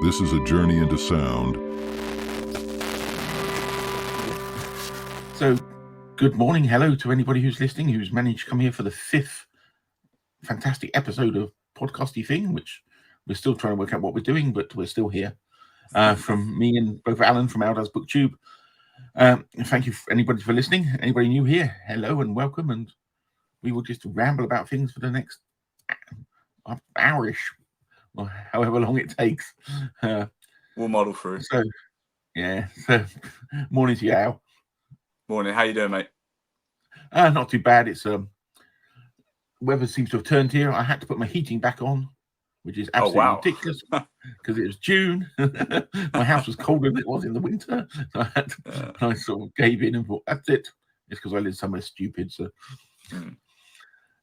This is a journey into sound. So, good morning. Hello to anybody who's listening, who's managed to come here for the 5th fantastic episode of Podcasty Thing, which we're still trying to work out what we're doing, but we're still here. From me and both Alan from Alda's BookTube. Thank you for anybody for listening. Anybody new here, hello and welcome. And we will just ramble about things for the next hour-ish, or however long it takes. We'll model through. So, morning to you, Al. Morning. How you doing, mate? Not too bad. It's weather seems to have turned here. I had to put my heating back on, which is absolutely ridiculous because it was June. My house was colder than it was in the winter. So I sort of gave in and thought, that's it. It's because I live somewhere stupid. So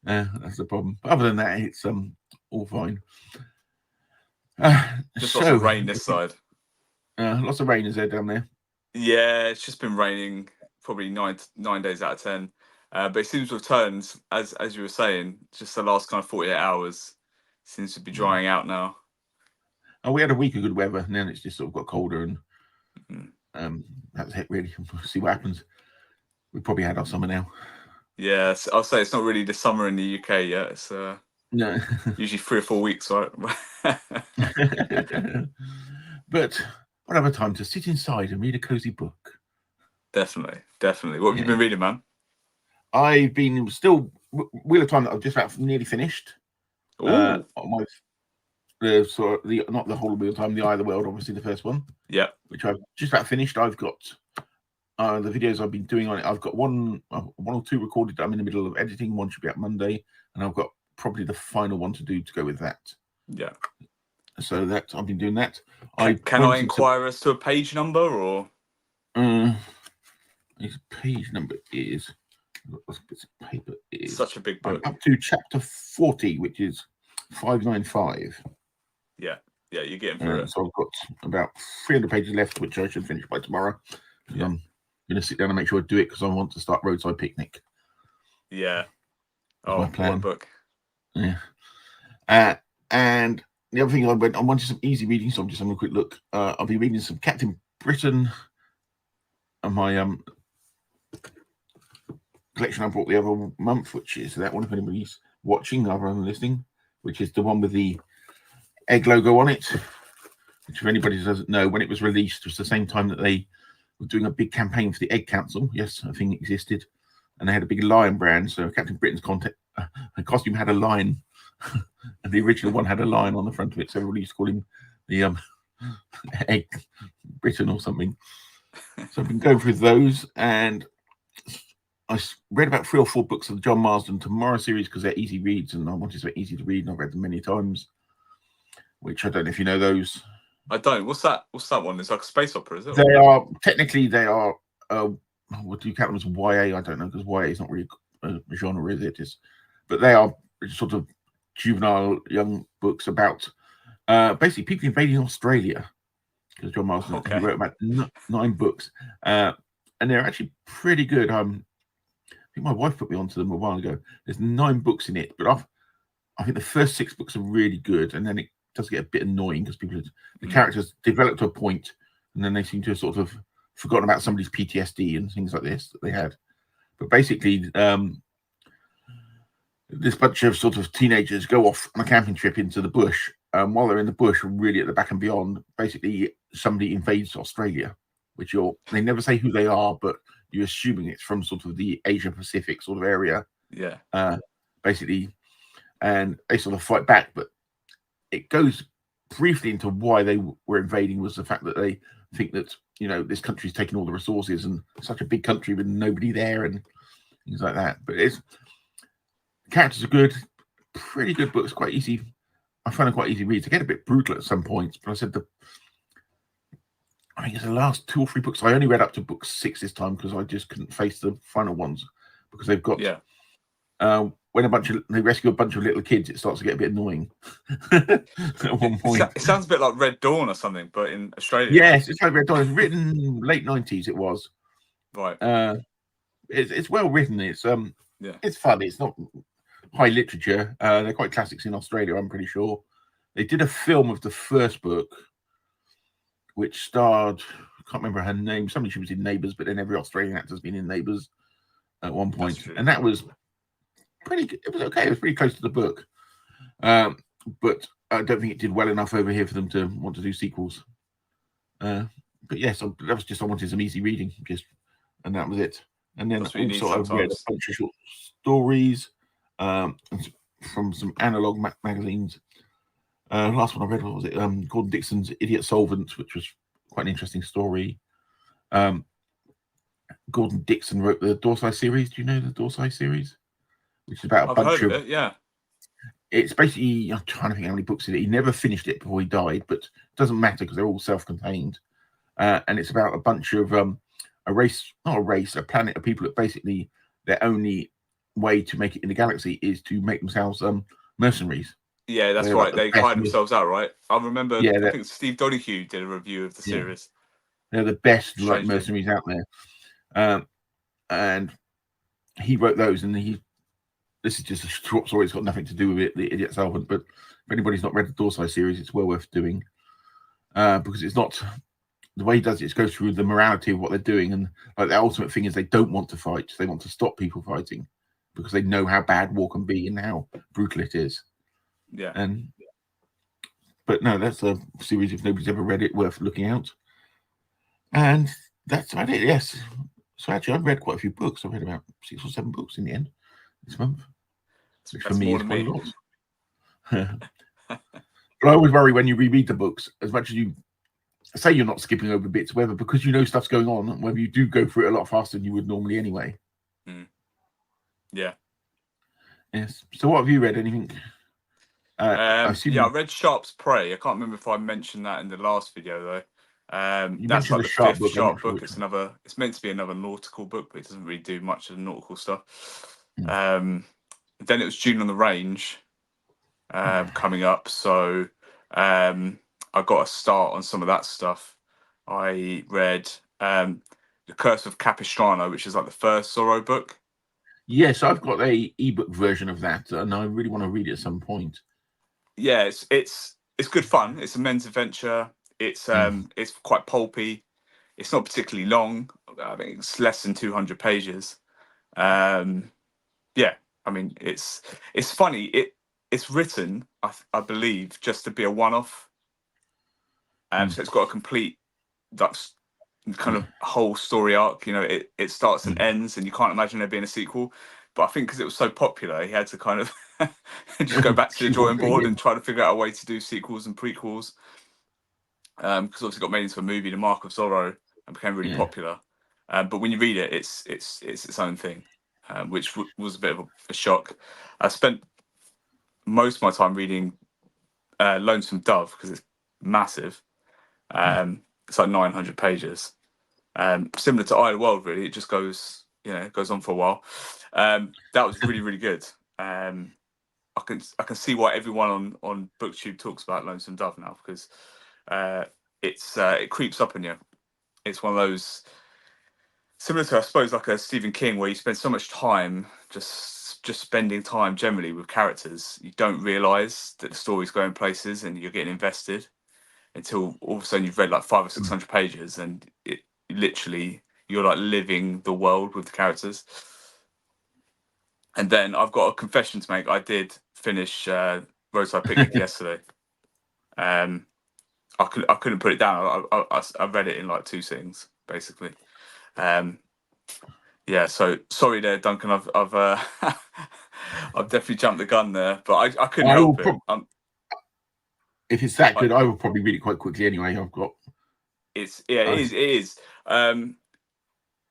that's the problem. But other than that, it's all fine. Just lots of rain this side. Lots of rain is there down there. Yeah, it's just been raining probably nine days out of 10. But it seems to have turned, as you were saying, just the last kind of 48 hours seems to be drying out now. Oh, we had a week of good weather, and then it's just sort of got colder, and that's it really. We'll see what happens. We probably had our summer now. Yeah, I'll say it's not really the summer in the UK yet. It's no. Usually 3 or 4 weeks, right? But what other time to sit inside and read a cozy book? Definitely. What have you been reading, man? I've been still Wheel of Time that I've just about nearly finished. On my not the whole Wheel of Time, the Eye of the World, obviously the first one. Yeah. Which I've just about finished. I've got the videos I've been doing on it. I've got one or two recorded. I'm in the middle of editing. One should be out Monday, and I've got probably the final one to do to go with that. Yeah. So that I've been doing that. Can I inquire as to a page number or? His page number is. What bits of paper is such a big book. I'm up to chapter 40, which is 595. Yeah, you're getting through it. So I've got about 300 pages left, which I should finish by tomorrow. Yeah. I'm going to sit down and make sure I do it because I want to start Roadside Picnic. Yeah. That's my plan. What book? Yeah. And the other thing I wanted some easy reading, so I'm just having a quick look. I'll be reading some Captain Britain and my collection I bought the other month, which is that one, if anybody's watching rather than listening, which is the one with the egg logo on it, which if anybody doesn't know, when it was released, it was the same time that they were doing a big campaign for the Egg Council. Yes, I think it existed. And they had a big lion brand, so Captain Britain's costume had a lion, and the original one had a lion on the front of it, so everybody used to call him the Egg Britain or something. So I've been going through those, and I read about 3 or 4 books of the John Marsden Tomorrow series because they're easy reads, and I wanted to be easy to read, and I've read them many times. Which I don't know if you know those. I don't. What's that one? It's like a space opera, is it? They are technically what do you count them as YA? I don't know because YA is not really a genre, is it? But they are sort of juvenile young books about basically people invading Australia. Because John Marsden wrote about 9 books, and they're actually pretty good. I think my wife put me onto them a while ago. There's 9 books in it, but I think the first 6 books are really good, and then it does get a bit annoying because the characters develop to a point, and then they seem to have sort of forgotten about somebody's PTSD and things like this that they had. But basically, this bunch of sort of teenagers go off on a camping trip into the bush. While they're in the bush, really at the back and beyond, basically somebody invades Australia, which they never say who they are, but you're assuming it's from sort of the Asia Pacific sort of area. Yeah. Basically, and they sort of fight back, but it goes briefly into why they were invading was the fact that they think that, this country's taking all the resources and such a big country with nobody there and things like that. But characters are good, pretty good books, quite easy. I find it quite easy to read. They get a bit brutal at some points, but I think it's the last 2 or 3 books. I only read up to book 6 this time because I just couldn't face the final ones because they've got when they rescue a bunch of little kids, it starts to get a bit annoying at one point. It sounds a bit like Red Dawn or something, but in Australia. Yes, it's like Red Dawn. It's written late 90s. It was right. It's well written. It's fun. It's not high literature. They're quite classics in Australia, I'm pretty sure. They did a film of the first book, which starred, I can't remember her name. Somebody she was in Neighbours, but then every Australian actor's been in Neighbours at one point, and that was pretty. It was okay. It was pretty close to the book, but I don't think it did well enough over here for them to want to do sequels. But yes, that was just I wanted some easy reading, and that was it. And then also I read a bunch of short stories from some analog magazines. Last one I read, what was it? Gordon Dixon's Idiot Solvent, which was quite an interesting story. Gordon Dixon wrote the Dorsai series. Do you know the Dorsai series? Which is about a bunch of it, yeah. It's basically, I'm trying to think how many books it is. He never finished it before he died, but it doesn't matter because they're all self-contained. And it's about a bunch of a planet of people that basically their only way to make it in the galaxy is to make themselves mercenaries. Yeah, that's right. Like they hide themselves out, right? I remember. Yeah, I think Steve Donoghue did a review of the series. They're the best mercenaries out there, and he wrote those. And this is just a short story. It's got nothing to do with it, the Idiot Solvent. But if anybody's not read the Dorsai series, it's well worth doing because it's not. The way he does it goes through the morality of what they're doing, and like the ultimate thing is they don't want to fight. They want to stop people fighting because they know how bad war can be and how brutal it is. Yeah. But no, that's a series. If nobody's ever read it, worth looking out. And that's about it. Yes. So actually, I've read quite a few books. I've read about 6 or 7 books in the end this month, which for me is quite a lot. But I always worry when you reread the books, as much as you say you're not skipping over bits, whether because you know stuff's going on, whether you do go through it a lot faster than you would normally anyway. Yeah. Yes. So what have you read? Anything? I read Sharp's Prey. I can't remember if I mentioned that in the last video though. That's like the fifth Sharp book. It's meant to be another nautical book, but it doesn't really do much of the nautical stuff. Then it was June on the Range coming up, so I got a start on some of that stuff. I read The Curse of Capistrano, which is like the first Zorro book. Yes, I've got a ebook version of that, and I really want to read it at some point. Yeah, it's good fun. It's a men's adventure. It's quite pulpy. It's not particularly long. I think it's less than 200 pages. Yeah, I mean it's funny. It's written, I believe, just to be a one-off. So it's got a complete kind of whole story arc. You know, it starts and ends, and you can't imagine there being a sequel. But I think because it was so popular, he had to kind of just go back to the drawing board and try to figure out a way to do sequels and prequels. Because obviously got made into a movie, The Mark of Zorro, and became really popular. But when you read it, it's its own thing, which was a bit of a shock. I spent most of my time reading Lonesome Dove because it's massive. It's like 900 pages. Similar to Eye of the World, really. It just goes on for a while. That was really, really good. I can see why everyone on BookTube talks about Lonesome Dove now, because it creeps up on you. It's one of those similar to, I suppose, like a Stephen King, where you spend so much time just spending time generally with characters, you don't realise that the story's going places and you're getting invested until all of a sudden you've read like 500 or 600 pages, and it literally you're like living the world with the characters. And then I've got a confession to make. I did finish Roadside Picnic yesterday. I couldn't put it down. I read it in like 2 sittings, basically. Yeah. So sorry there, Duncan. I've I've definitely jumped the gun there, but I couldn't help it. If it's that good, I will probably read it quite quickly anyway. It is.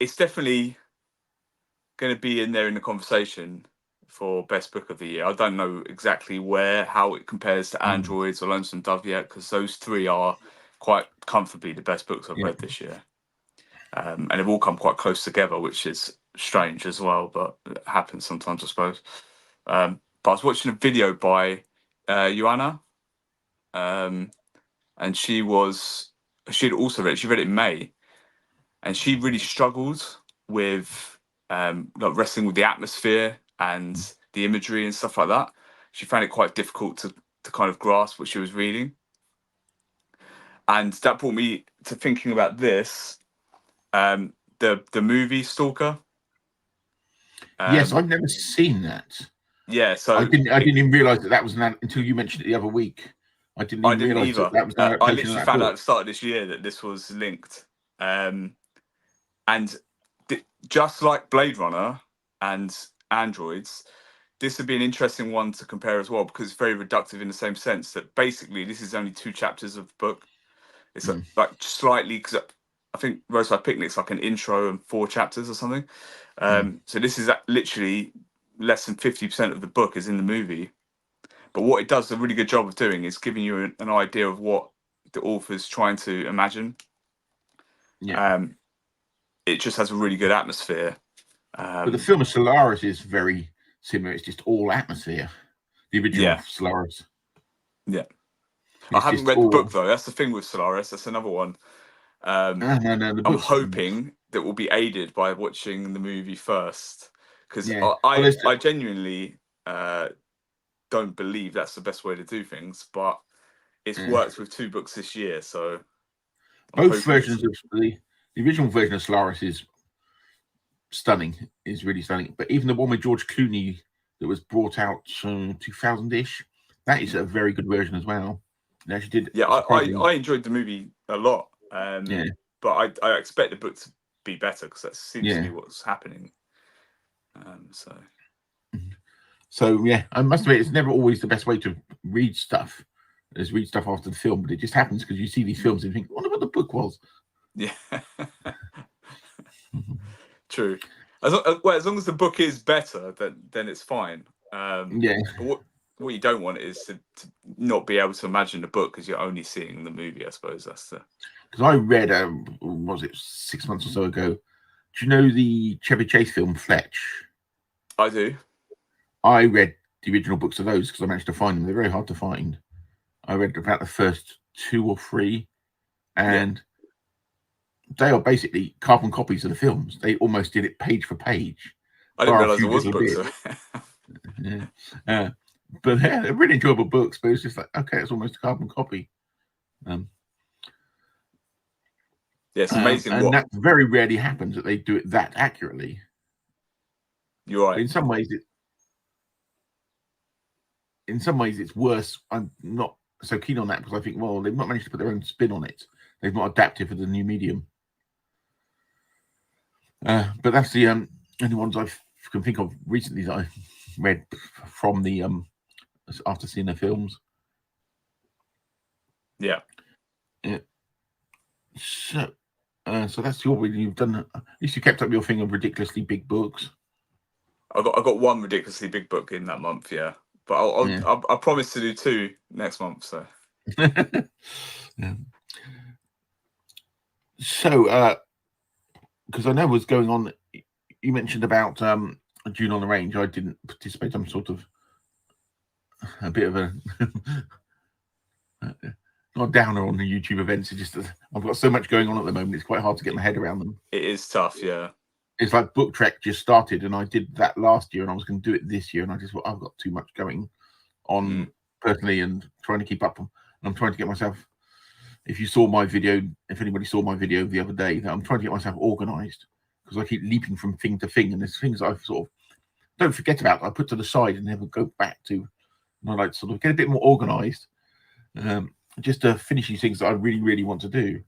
It's definitely going to be in there in the conversation for best book of the year. I don't know exactly how it compares to Androids or Lonesome Dove yet, because those 3 are quite comfortably the best books I've read this year. And they've all come quite close together, which is strange as well, but it happens sometimes, I suppose. But I was watching a video by Joanna, and she read it in May, and she really struggled with like wrestling with the atmosphere and the imagery and stuff like that. She found it quite difficult to kind of grasp what she was reading, and that brought me to thinking about this, the movie Stalker. Yes, I've never seen that. Yeah, so I didn't even realise that was until you mentioned it the other week. I didn't even realise either. that was an I adaptation literally of that found out book. at the start of this year that this was linked. And just like Blade Runner and Androids, this would be an interesting one to compare as well, because it's very reductive in the same sense that basically this is only 2 chapters of the book. It's like slightly, because I think Roadside Picnic's like an intro and 4 chapters or something. So this is literally less than 50% of the book is in the movie. But what it does a really good job of doing is giving you an idea of what the author's trying to imagine. Yeah. It just has a really good atmosphere. But the film of Solaris is very similar. It's just all atmosphere. The original Solaris. Yeah. It's I haven't read the book, though. That's the thing with Solaris. That's another one. No, the I'm book's... hoping that we'll be aided by watching the movie first. Because Yeah. I genuinely don't believe that's the best way to do things. But it's worked with 2 books this year, so... Both versions of the original version of Solaris is stunning. Is really stunning. But even the one with George Clooney that was brought out 2000-ish, that is a very good version as well. They actually did. Yeah, I enjoyed the movie a lot. But I expect the book to be better, because that seems to be what's happening. So yeah, I must admit, it's never always the best way to read stuff. Is read stuff after the film, but it just happens because you see these films and think, I wonder what the book was. Yeah. True. As long as the book is better, then it's fine. But what you don't want is to not be able to imagine the book because you're only seeing the movie. I suppose that's the... Because I read, what was it, 6 months or so ago? Do you know the Chevy Chase film Fletch? I do. I read the original books of those because I managed to find them. They're very hard to find. I read about the first 2 or 3, and they are basically carbon copies of the films. They almost did it page for page. I didn't realise there was books of it. But they're really enjoyable books, but it's just like, okay, it's almost a carbon copy. Yeah, it's amazing. And that very rarely happens that they do it that accurately. You're right. But in some ways, it's worse. I'm not so keen on that because I think, well, they've not managed to put their own spin on it. They've not adapted for the new medium. But that's the only ones I can think of recently that I read from the after seeing the films. Yeah. So that's your reading. You've done. At least you kept up your thing of ridiculously big books. I got one ridiculously big book in that month, yeah. But I promise to do 2 next month. So. So, because I know what's going on. You mentioned about June on the Range. I didn't participate. I'm sort of a bit of a not downer on the YouTube events. It's just that I've got so much going on at the moment. It's quite hard to get my head around them. It is tough, yeah. It's like Book Trek just started, and I did that last year, and I was going to do it this year, and I just thought I've got too much going on personally, and trying to keep up. And I'm trying to get myself. If anybody saw my video the other day, that I'm trying to get myself organised because I keep leaping from thing to thing, and there's things I sort of don't forget about. I put to the side and never go back to. And I like to sort of get a bit more organised, just to finish these things that I really, really want to do.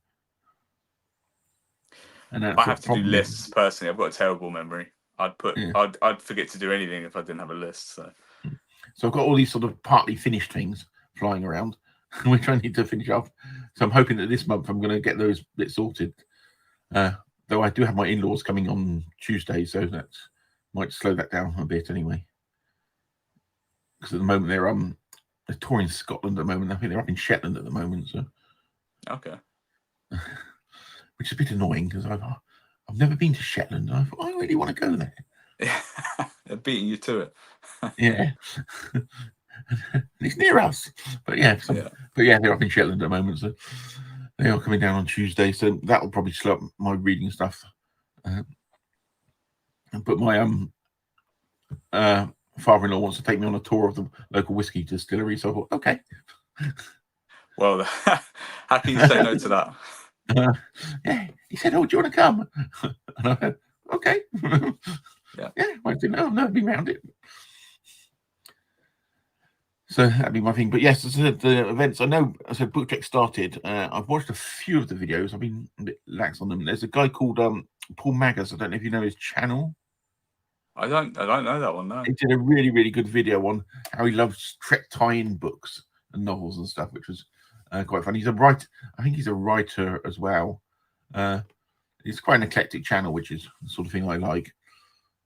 And I have to do lists personally. I've got a terrible memory. I'd forget to do anything if I didn't have a list. So I've got all these sort of partly finished things flying around, which I need to finish off. So I'm hoping that this month I'm going to get those bits sorted. Though I do have my in-laws coming on Tuesday, so that might slow that down a bit anyway. Because at the moment they're touring Scotland at the moment. I think they're up in Shetland at the moment. So okay, which is a bit annoying because I've never been to Shetland. I thought I really want to go there. Yeah, they're beating you to it. Yeah. It's near us, but yeah, they're up in Shetland at the moment, so they are coming down on Tuesday, so that will probably slow up my reading stuff. But my father-in-law wants to take me on a tour of the local whiskey distillery, so I thought, okay. Well, how can you say no to that? Yeah, he said, "Oh, do you want to come?" And I said, "Okay." Yeah. I didn't know. I've never been around it. So that'd be my thing. But yes, the events. I know. I said Book Trek started. I've watched a few of the videos. I've been a bit lax on them. There's a guy called Paul Maggers. I don't know if you know his channel. I don't know that one. No. He did a really, really good video on how he loves Trek tie-in books and novels and stuff, which was quite fun. He's a writer. I think he's a writer as well. It's quite an eclectic channel, which is the sort of thing I like.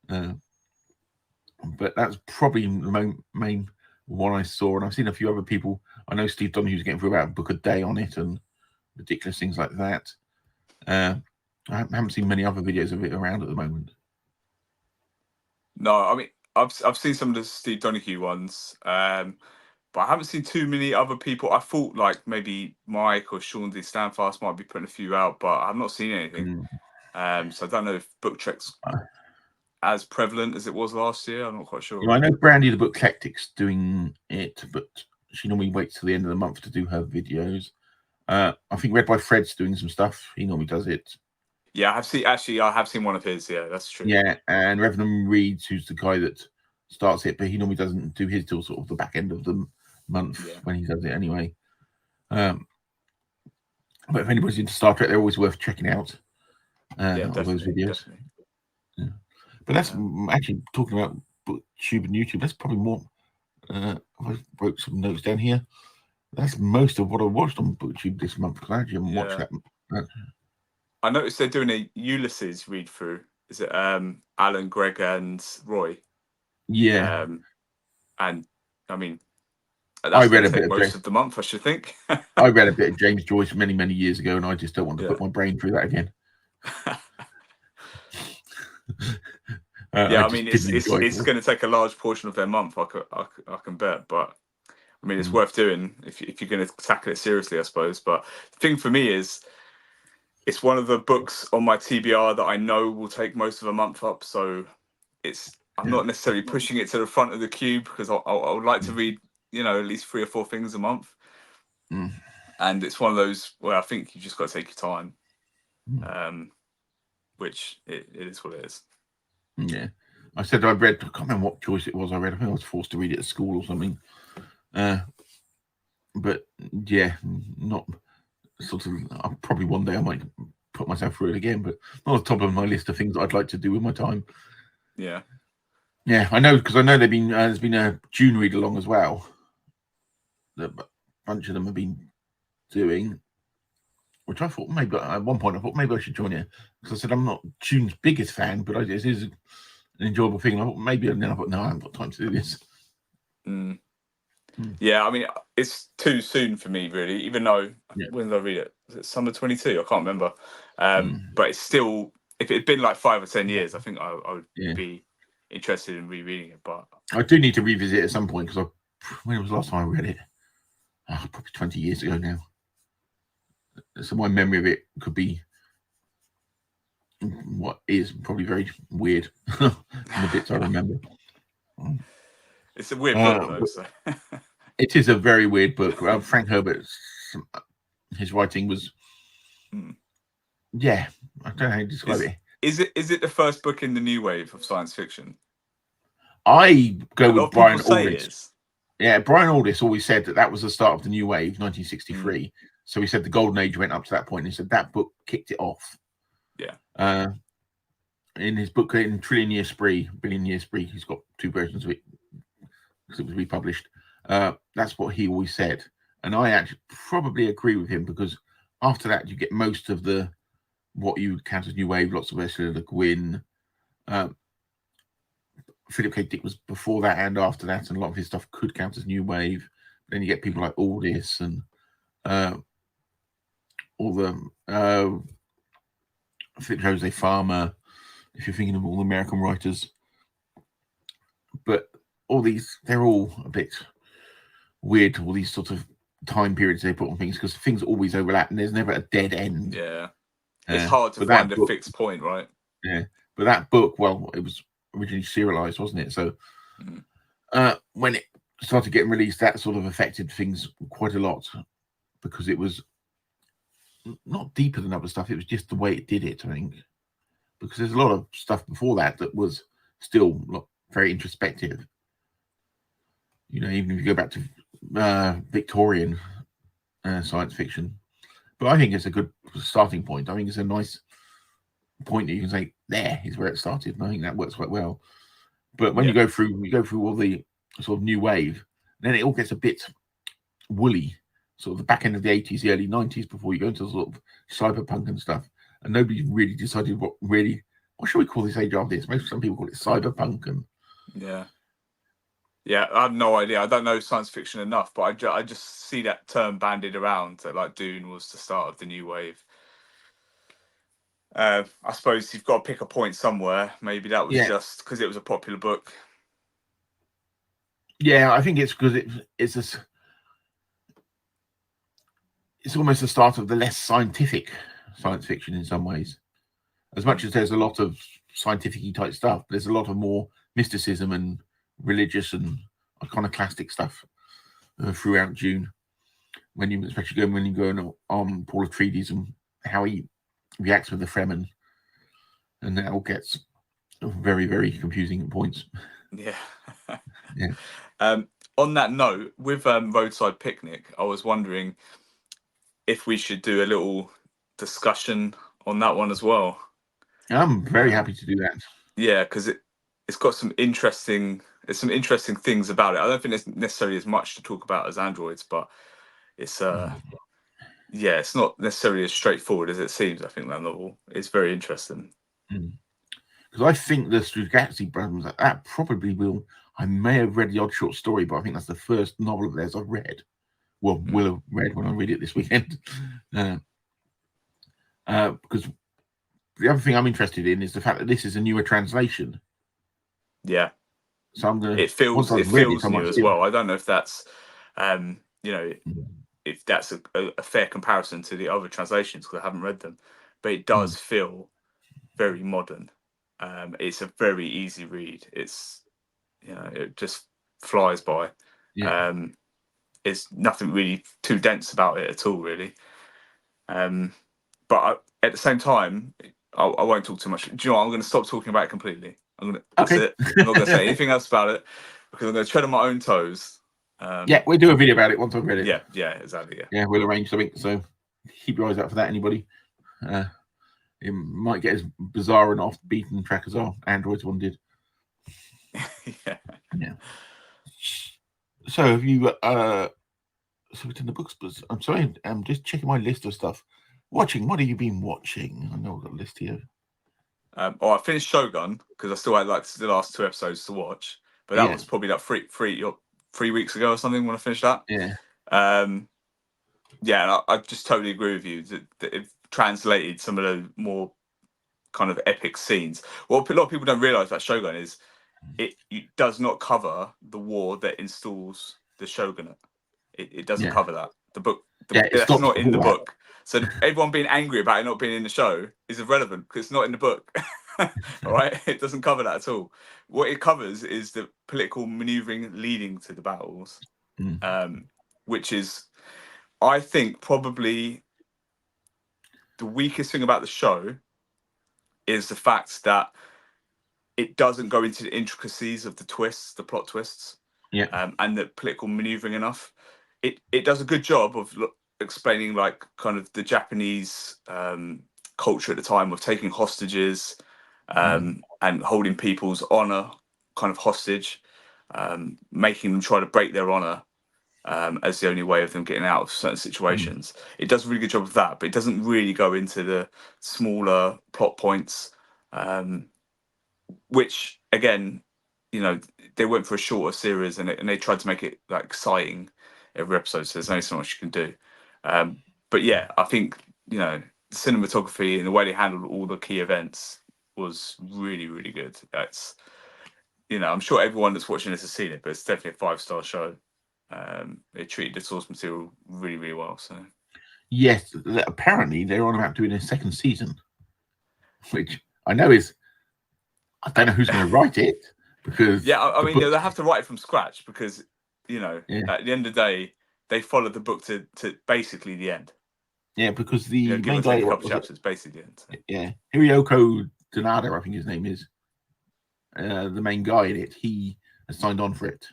But that's probably the main one I saw, and I've seen a few other people. I know Steve Donohue's getting through about a book a day on it and ridiculous things like that. I haven't seen many other videos of it around at the moment. No, I mean I've seen some of the Steve Donohue ones, but I haven't seen too many other people. I thought like maybe Mike or Sean D. Stanfast might be putting a few out, but I've not seen anything. So I don't know if Book Trek's as prevalent as it was last year. I'm not quite sure. I know Brandy the Book Eclectic's doing it, but she normally waits till the end of the month to do her videos. I think Read by Fred's doing some stuff. He normally does it. Yeah, I have seen one of his. Yeah, that's true. Yeah, and Reverend Reeds, who's the guy that starts it, but he normally doesn't do his till sort of the back end of the month when he does it anyway. But if anybody's into Star Trek, they're always worth checking out. All those videos. Yeah. But that's actually talking about BookTube and YouTube. That's probably more. I wrote some notes down here. That's most of what I watched on BookTube this month because I actually haven't watched that. I noticed they're doing a Ulysses read through. Is it Alan, Greg, and Roy? Yeah. And I mean, I read a bit of most of the month, I should think. I read a bit of James Joyce many, many years ago, and I just don't want to put my brain through that again. I mean, it's going to take a large portion of their month. I can bet, but I mean, it's worth doing if you're going to tackle it seriously, I suppose. But the thing for me is, it's one of the books on my TBR that I know will take most of a month up. So I'm not necessarily pushing it to the front of the queue because I would like to read, at least 3 or 4 things a month. And it's one of those where I think you just got to take your time, which it is what it is. Yeah. I said I can't remember what choice it was I read. I think I was forced to read it at school or something. But yeah, not sort of, probably one day I might put myself through it again, but not on the top of my list of things I'd like to do with my time. Yeah. Yeah, I know, because I know there's been a June read along as well that a bunch of them have been doing, which I thought maybe at one point I should join it because I said I'm not June's biggest fan, but it is an enjoyable thing. I thought maybe, and then I thought no, I haven't got time to do this. Yeah, I mean, it's too soon for me, really. Even though when did I read it? Was it summer 22? I can't remember. But it's still, if it had been like 5 or 10 years, I think I would be interested in rereading it. But I do need to revisit it at some point because when was the last time I read it? Probably 20 years ago now. So my memory of it could be what is probably very weird in the bits I remember. It's a weird book, though. So. It is a very weird book. Frank Herbert's, his writing was, I don't know how to describe it. Is it the first book in the new wave of science fiction? I go with Brian Aldiss. Yeah, Brian Aldiss always said that was the start of the new wave, 1963. So he said the golden age went up to that point. And he said that book kicked it off. Yeah. In his book, in Billion Year Spree, he's got 2 versions of it because it was republished. That's what he always said. And I actually probably agree with him because after that, you get most of what you would count as new wave, lots of Ursula Le Guin. Philip K. Dick was before that and after that, and a lot of his stuff could count as new wave. Then you get people like Aldiss and all the Philip Jose Farmer, if you're thinking of all the American writers. But all these, they're all a bit weird, all these sort of time periods they put on things because things always overlap and there's never a dead end. Yeah. It's hard to find a fixed point, right? Yeah. But that book, well, it was originally serialized, wasn't it? So when it started getting released, that sort of affected things quite a lot because it was not deeper than other stuff. It was just the way it did it, I think, because there's a lot of stuff before that was still very introspective. Even if you go back to Victorian science fiction. But I think it's a good starting point. I think it's a nice point that you can say there is where it started, and I think that works quite well. But when you go through all the sort of new wave, then it all gets a bit woolly, sort of the back end of the 80s, the early 90s, before you go into sort of cyberpunk and stuff. And nobody really decided what should we call this age after this? Most some people call it cyberpunk. And yeah, I have no idea. I don't know science fiction enough, but I just see that term bandied around that like Dune was the start of the new wave. I suppose you've got to pick a point somewhere. Maybe that was just because it was a popular book. Yeah, I think it's because it's almost the start of the less scientific science fiction in some ways. As much as there's a lot of scientific-y type stuff, there's a lot of more mysticism and religious and iconoclastic stuff throughout Dune. When you go on Paul Atreides and how he reacts with the Fremen, and that all gets very, very confusing at points. Yeah. Yeah. On that note, with Roadside Picnic, I was wondering if we should do a little discussion on that one as well. I'm very happy to do that. Yeah, because it's got some interesting things about it. I don't think there's necessarily as much to talk about as Androids, but it's it's not necessarily as straightforward as it seems. I think that novel is very interesting. Because I think the Strugatsky brothers, that probably will. I may have read the odd short story, but I think that's the first novel of theirs I've read. Well, will have read when I read it this weekend. Because the other thing I'm interested in is the fact that this is a newer translation. Yeah. So I'm gonna. It feels new as well. I don't know if that's, if that's a fair comparison to the other translations because I haven't read them, but it does feel very modern. It's a very easy read. It's it just flies by. Yeah. It's nothing really too dense about it at all, really. But at the same time, I won't talk too much. Do you know what? I'm going to stop talking about it completely. That's it. I'm not going to say anything else about it because I'm going to tread on my own toes. We'll do a video about it once I've read it. Yeah, exactly. Yeah, we'll arrange something. So keep your eyes out for that, anybody. It might get as bizarre and off-beaten track as our Androids one did. Yeah. So have you so it's in the books, but I'm sorry, I'm just checking my list of stuff. Watching, what have you been watching? I know I've got a list here. I finished Shogun because I still had like the last 2 episodes to watch, but that was probably like 3 weeks ago or something when I finished that. And I just totally agree with you that it translated some of the more kind of epic scenes. What a lot of people don't realize about Shogun is it does not cover the war that installs the shogunate. It doesn't cover that. The book, that's not in the book. So everyone being angry about it not being in the show is irrelevant because it's not in the book. All right, it doesn't cover that at all. What it covers is the political maneuvering leading to the battles, which is, I think, probably the weakest thing about the show is the fact that it doesn't go into the intricacies of the twists, the plot twists, and the political maneuvering enough. It does a good job of explaining like kind of the Japanese culture at the time of taking hostages and holding people's honor kind of hostage, making them try to break their honor as the only way of them getting out of certain situations. It does a really good job of that, but it doesn't really go into the smaller plot points, which again, they went for a shorter series and they tried to make it like exciting every episode. So there's only so much you can do. But yeah, I think, the cinematography and the way they handled all the key events was really, really good. That's, I'm sure everyone that's watching this has seen it, but it's definitely a 5-star show. It treated the source material really, really well. So yes, apparently they're on about doing a second season, which I know is, I don't know who's going to write it because I mean they'll have to write it from scratch because at the end of the day they followed the book to basically the end. Yeah, because the give main or guy, take a what couple was it? chapters, basically. So. Yeah, Hiroyoko Donada, I think his name is, the main guy in it. He has signed on for it,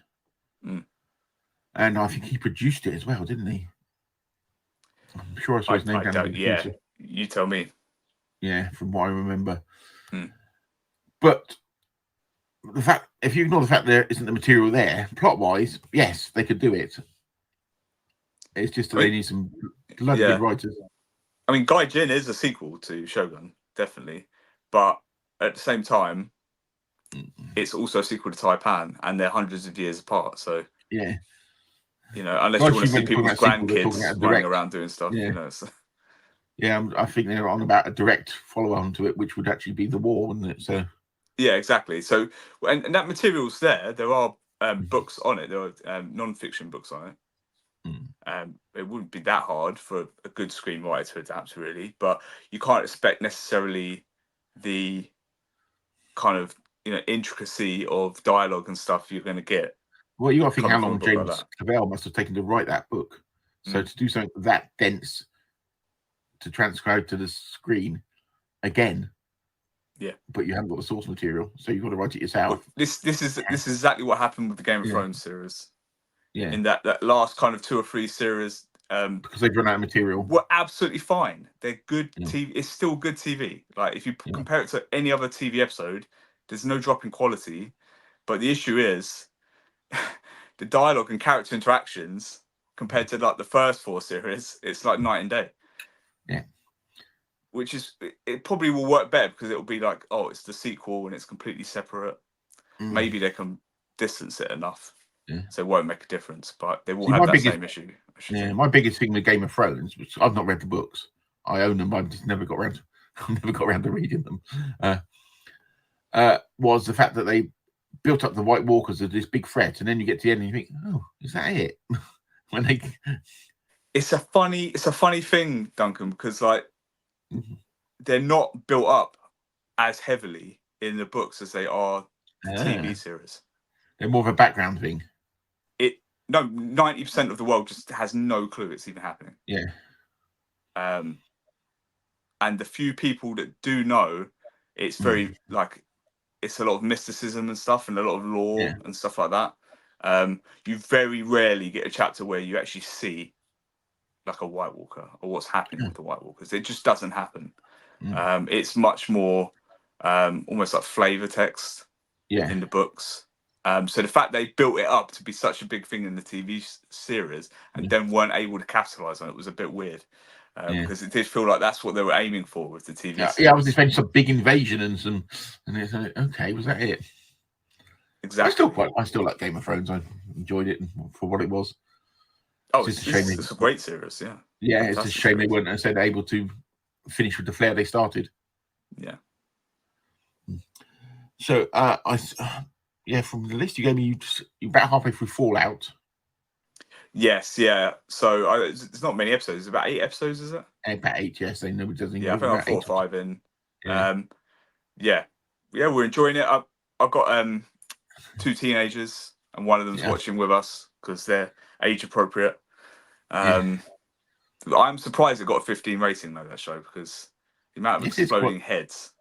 and I think he produced it as well, didn't he? I'm sure I saw his name down in the producer. You tell me. Yeah, from what I remember. But the fact, if you ignore the fact there isn't the material there, plot-wise, yes, they could do it. It's just that they need some bloody good writers. I mean, Gaijin is a sequel to Shogun, definitely, but at the same time, it's also a sequel to Taipan, and they're hundreds of years apart. So yeah, unless you want to see people's grandkids running around doing stuff, So. Yeah, I think they're on about a direct follow-on to it, which would actually be the war, wouldn't it? So. Yeah, exactly. So, and that material's there. There are books on it. There are non-fiction books on it. It wouldn't be that hard for a good screenwriter to adapt, really. But you can't expect necessarily the kind of intricacy of dialogue and stuff you're going to get. Well, you got to think how long James Clavell must have taken to write that book. So to do something that dense to transcribe to the screen again. Yeah, but you haven't got the source material, so you've got to write it yourself. Well, this is exactly what happened with the Game of Thrones series. Yeah, in that last kind of 2 or 3 series, because they've run out of material. Were absolutely fine. They're good TV. It's still good TV. Like if you compare it to any other TV episode, there's no drop in quality. But the issue is the dialogue and character interactions compared to like the first 4 series. It's like night and day. Yeah. Which is, it probably will work better because it'll be like, oh, it's the sequel and it's completely separate. Maybe they can distance it enough, so it won't make a difference. But they will have that same issue. Yeah, my biggest thing with Game of Thrones, which I've not read the books, I own them, but I've just never got around to reading them. Was the fact that they built up the White Walkers as this big threat, and then you get to the end and you think, oh, is that it? When they, it's a funny thing, Duncan, because like. They're not built up as heavily in the books as they are the TV series. They're more of a background thing. 90% of the world just has no clue it's even happening. Yeah. And the few people that do know, it's very like it's a lot of mysticism and stuff, and a lot of lore and stuff like that. You very rarely get a chapter where you actually see like a White Walker or what's happening with the White Walkers. It just doesn't happen. It's much more almost like flavor text in the books. So the fact they built it up to be such a big thing in the TV series and then weren't able to capitalize on it was a bit weird. Because it did feel like that's what they were aiming for with the TV series. Yeah, I was expecting some big invasion and it's like, okay, was that it? Exactly. I still like Game of Thrones. I enjoyed it for what it was. Oh, it's a great series, yeah. Yeah, it's a shame they weren't, as I said, able to finish with the flair they started. Yeah. So, from the list you gave me, you're about halfway through Fallout. Yes, yeah. So it's not many episodes. It's about 8 episodes, is it? About 8, yes. They nobody doesn't. Yeah, I think I'm 4 or 5 in. Yeah, we're enjoying it. I've got 2 teenagers, and one of them's watching with us because they're age appropriate. I'm surprised it got a 15 rating though, that show, because the amount of exploding heads.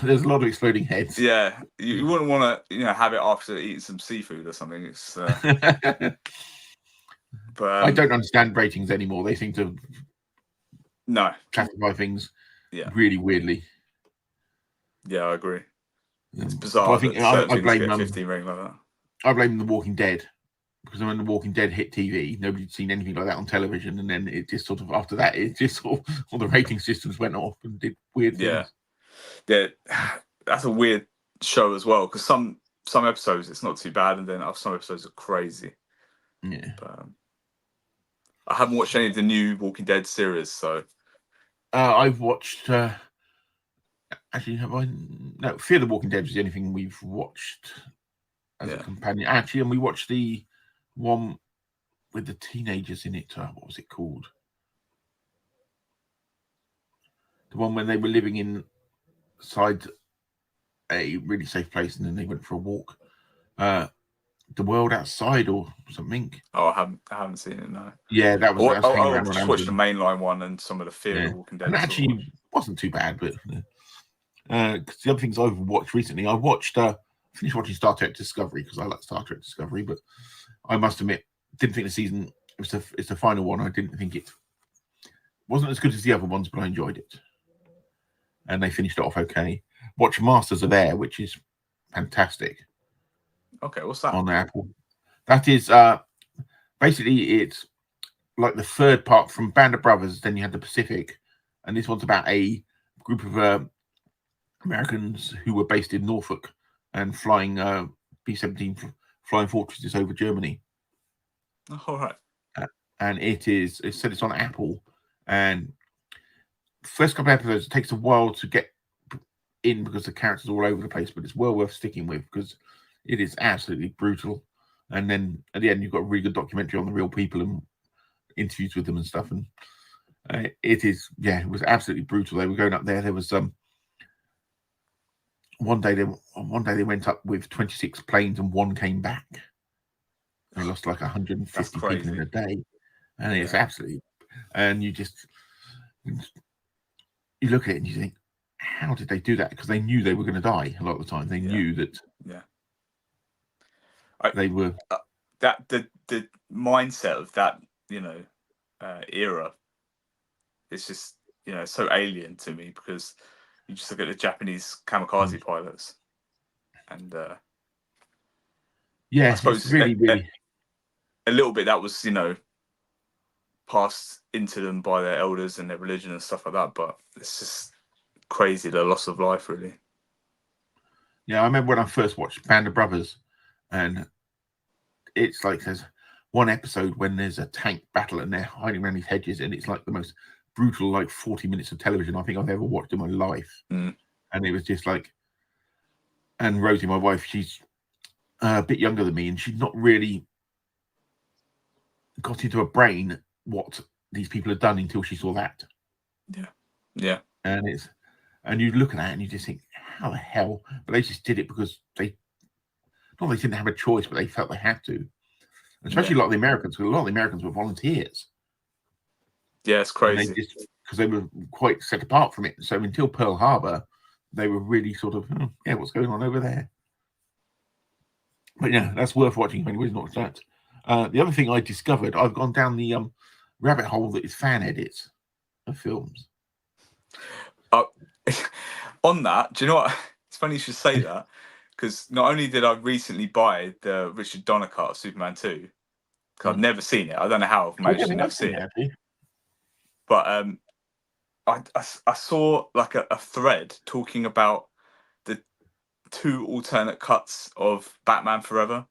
There's a lot of exploding heads. Yeah, you wouldn't want to, have it after eating some seafood or something. It's. But I don't understand ratings anymore. They seem to classify things really weirdly. Yeah, I agree. It's bizarre. I think I blame 15 rating like that. I blame The Walking Dead, because when The Walking Dead hit TV, nobody'd seen anything like that on television, and then it just sort of after that, it just sort of all the rating systems went off and did weird things. Yeah, that's a weird show as well, because some episodes it's not too bad, and then some episodes are crazy. Yeah. But, I haven't watched any of the new Walking Dead series, so I've watched. Actually, have I? No, Fear the Walking Dead was the only thing we've watched as a companion. Actually, and we watched the one with the teenagers in it. What was it called? The one when they were living inside a really safe place, and then they went for a walk. The World Outside or something. Oh, I haven't seen it. No. Yeah, that was hanging I around on just watched the Amazon. mainline one and some of the Fear Yeah, the Walking Dead. and actually wasn't too bad. But because the other things I've watched recently, I watched finished watching Star Trek Discovery because I like Star Trek Discovery, but I must admit, didn't think the season it's the final one. I didn't think it wasn't as good as the other ones, but I enjoyed it, and they finished it off okay. Watch Masters of Air, which is fantastic. Okay, what's that? On Apple. That is basically it's like the third part from Band of Brothers. Then you had the Pacific, and this one's about a group of Americans who were based in Norfolk and flying B-17 flying fortresses over Germany. All right. And it said it's on Apple, and first couple of episodes it takes a while to get in because the characters are all over the place, but it's well worth sticking with because it is absolutely brutal. And then at the end, you've got a really good documentary on the real people and interviews with them and stuff. And it was absolutely brutal. They were going up there. There was one day they went up with 26 planes and one came back. They lost like 150 people in a day, and it's absolutely. And you look at it and you think, how did they do that? Because they knew they were going to die a lot of the time. They knew that. Yeah. They were that the mindset of that era is just so alien to me because you just look at the Japanese kamikaze pilots and I suppose really a little bit that was passed into them by their elders and their religion and stuff like that, but it's just crazy, the loss of life, really. Yeah, I remember when I first watched Band of Brothers, and it's like there's one episode when there's a tank battle and they're hiding around these hedges, and it's like the most brutal, like 40 minutes of television I think I've ever watched in my life. And it was just like, and Rosie, my wife, she's a bit younger than me, and she'd not really got into her brain what these people had done until she saw that. Yeah. And you look at that and you just think, how the hell? But they just did it because they didn't have a choice, but they felt they had to. Especially a lot of the Americans, because a lot of the Americans were volunteers. Yeah, it's crazy. Because they were quite set apart from it. So until Pearl Harbor, they were really sort of, what's going on over there? But yeah, that's worth watching if anybody's not watched that. The other thing I discovered, I've gone down the rabbit hole that is fan edits of films. On that, do you know what? It's funny you should say that, because not only did I recently buy the Richard Donner cut of Superman 2, because I've never seen it. I don't know how I've managed to never see it. But I saw like a thread talking about the 2 alternate cuts of Batman Forever.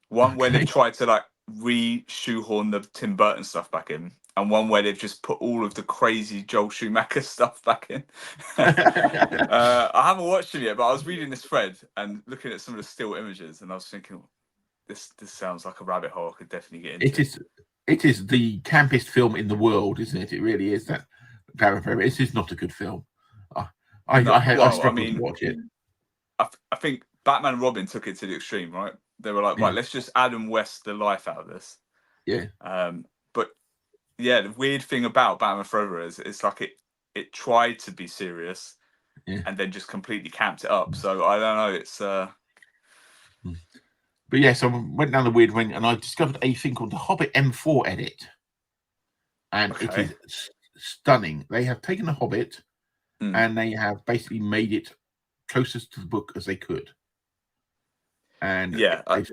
One where they tried to like re-shoehorn the Tim Burton stuff back in, and one where they've just put all of the crazy Joel Schumacher stuff back in. I haven't watched it yet, but I was reading this thread and looking at some of the still images, and I was thinking, this sounds like a rabbit hole I could definitely get into. It is the campest film in the world, isn't it? It really is. That Batman Forever. It is not a good film. I struggle to watch it. I think Batman and Robin took it to the extreme, right? They were like, right, let's just Adam West the life out of this. Yeah. But yeah, the weird thing about Batman Forever is it's like it tried to be serious and then just completely camped it up. So I don't know. It's But yes, I went down the weird wing and I discovered a thing called the Hobbit M4 edit. And it is stunning. They have taken the Hobbit and they have basically made it closest to the book as they could. And I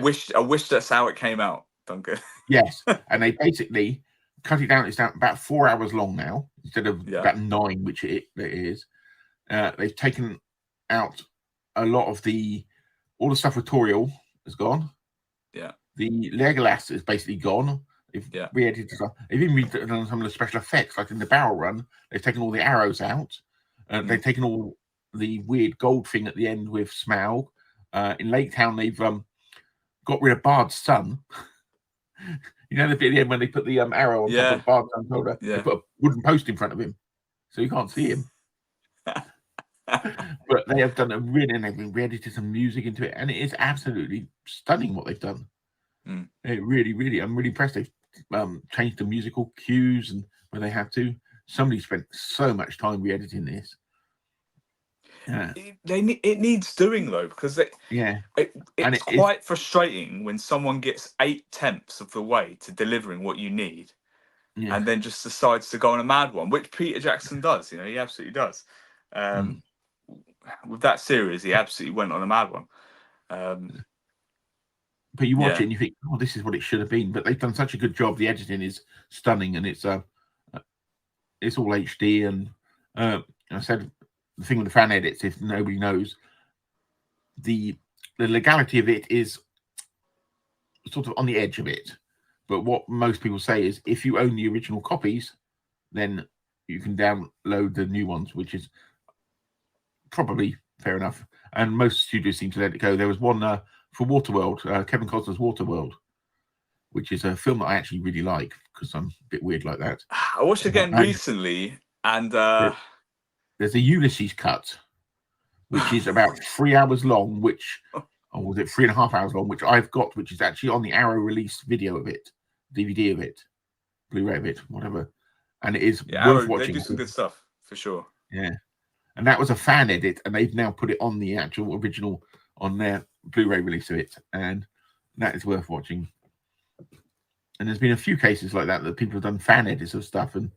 wish that's how it came out, Duncan. Yes, and they basically cut it down. It's down about 4 hours long now instead of about 9, which it is. They've taken out a lot of all the stuff with Toriel is gone. Yeah, the Legolas is basically gone. They've re-edited stuff. They've even done some of the special effects, like in the barrel run. They've taken all the arrows out. They've taken all the weird gold thing at the end with Smaug. In Lake Town, they've got rid of Bard's son. You know the bit at the end when they put the arrow on top of Bard's son's shoulder? They put a wooden post in front of him, so you can't see him. But they have done a really, and they've re-edited some music into it, and it is absolutely stunning what they've done. It really, really, I'm really impressed. They've changed the musical cues and where they have to. Somebody spent so much time re-editing this. Yeah, It needs doing though, because yeah, it's quite frustrating when someone gets 8/10 of the way to delivering what you need, yeah. and then just decides to go on a mad one, which Peter Jackson does. He absolutely does. With that series, he absolutely went on a mad one. But you watch it and you think, oh, this is what it should have been. But they've done such a good job. The editing is stunning, and it's all HD. And I said the thing with the fan edits, if nobody knows, the legality of it is sort of on the edge of it. But what most people say is, if you own the original copies, then you can download the new ones, which is probably fair enough. And most studios seem to let it go. There was one for Waterworld, Kevin Costner's Waterworld, which is a film that I actually really like because I'm a bit weird like that. I watched it again recently, and there's a Ulysses cut, which is about 3 hours long, which, or was it 3.5 hours long, which I've got, which is actually on the Arrow release video of it, DVD of it, Blu-ray of it, whatever. And it is worth watching. They do some good stuff, for sure. Yeah. And that was a fan edit, and they've now put it on the actual original on their Blu-ray release of it, and that is worth watching. And there's been a few cases like that people have done fan edits of stuff. And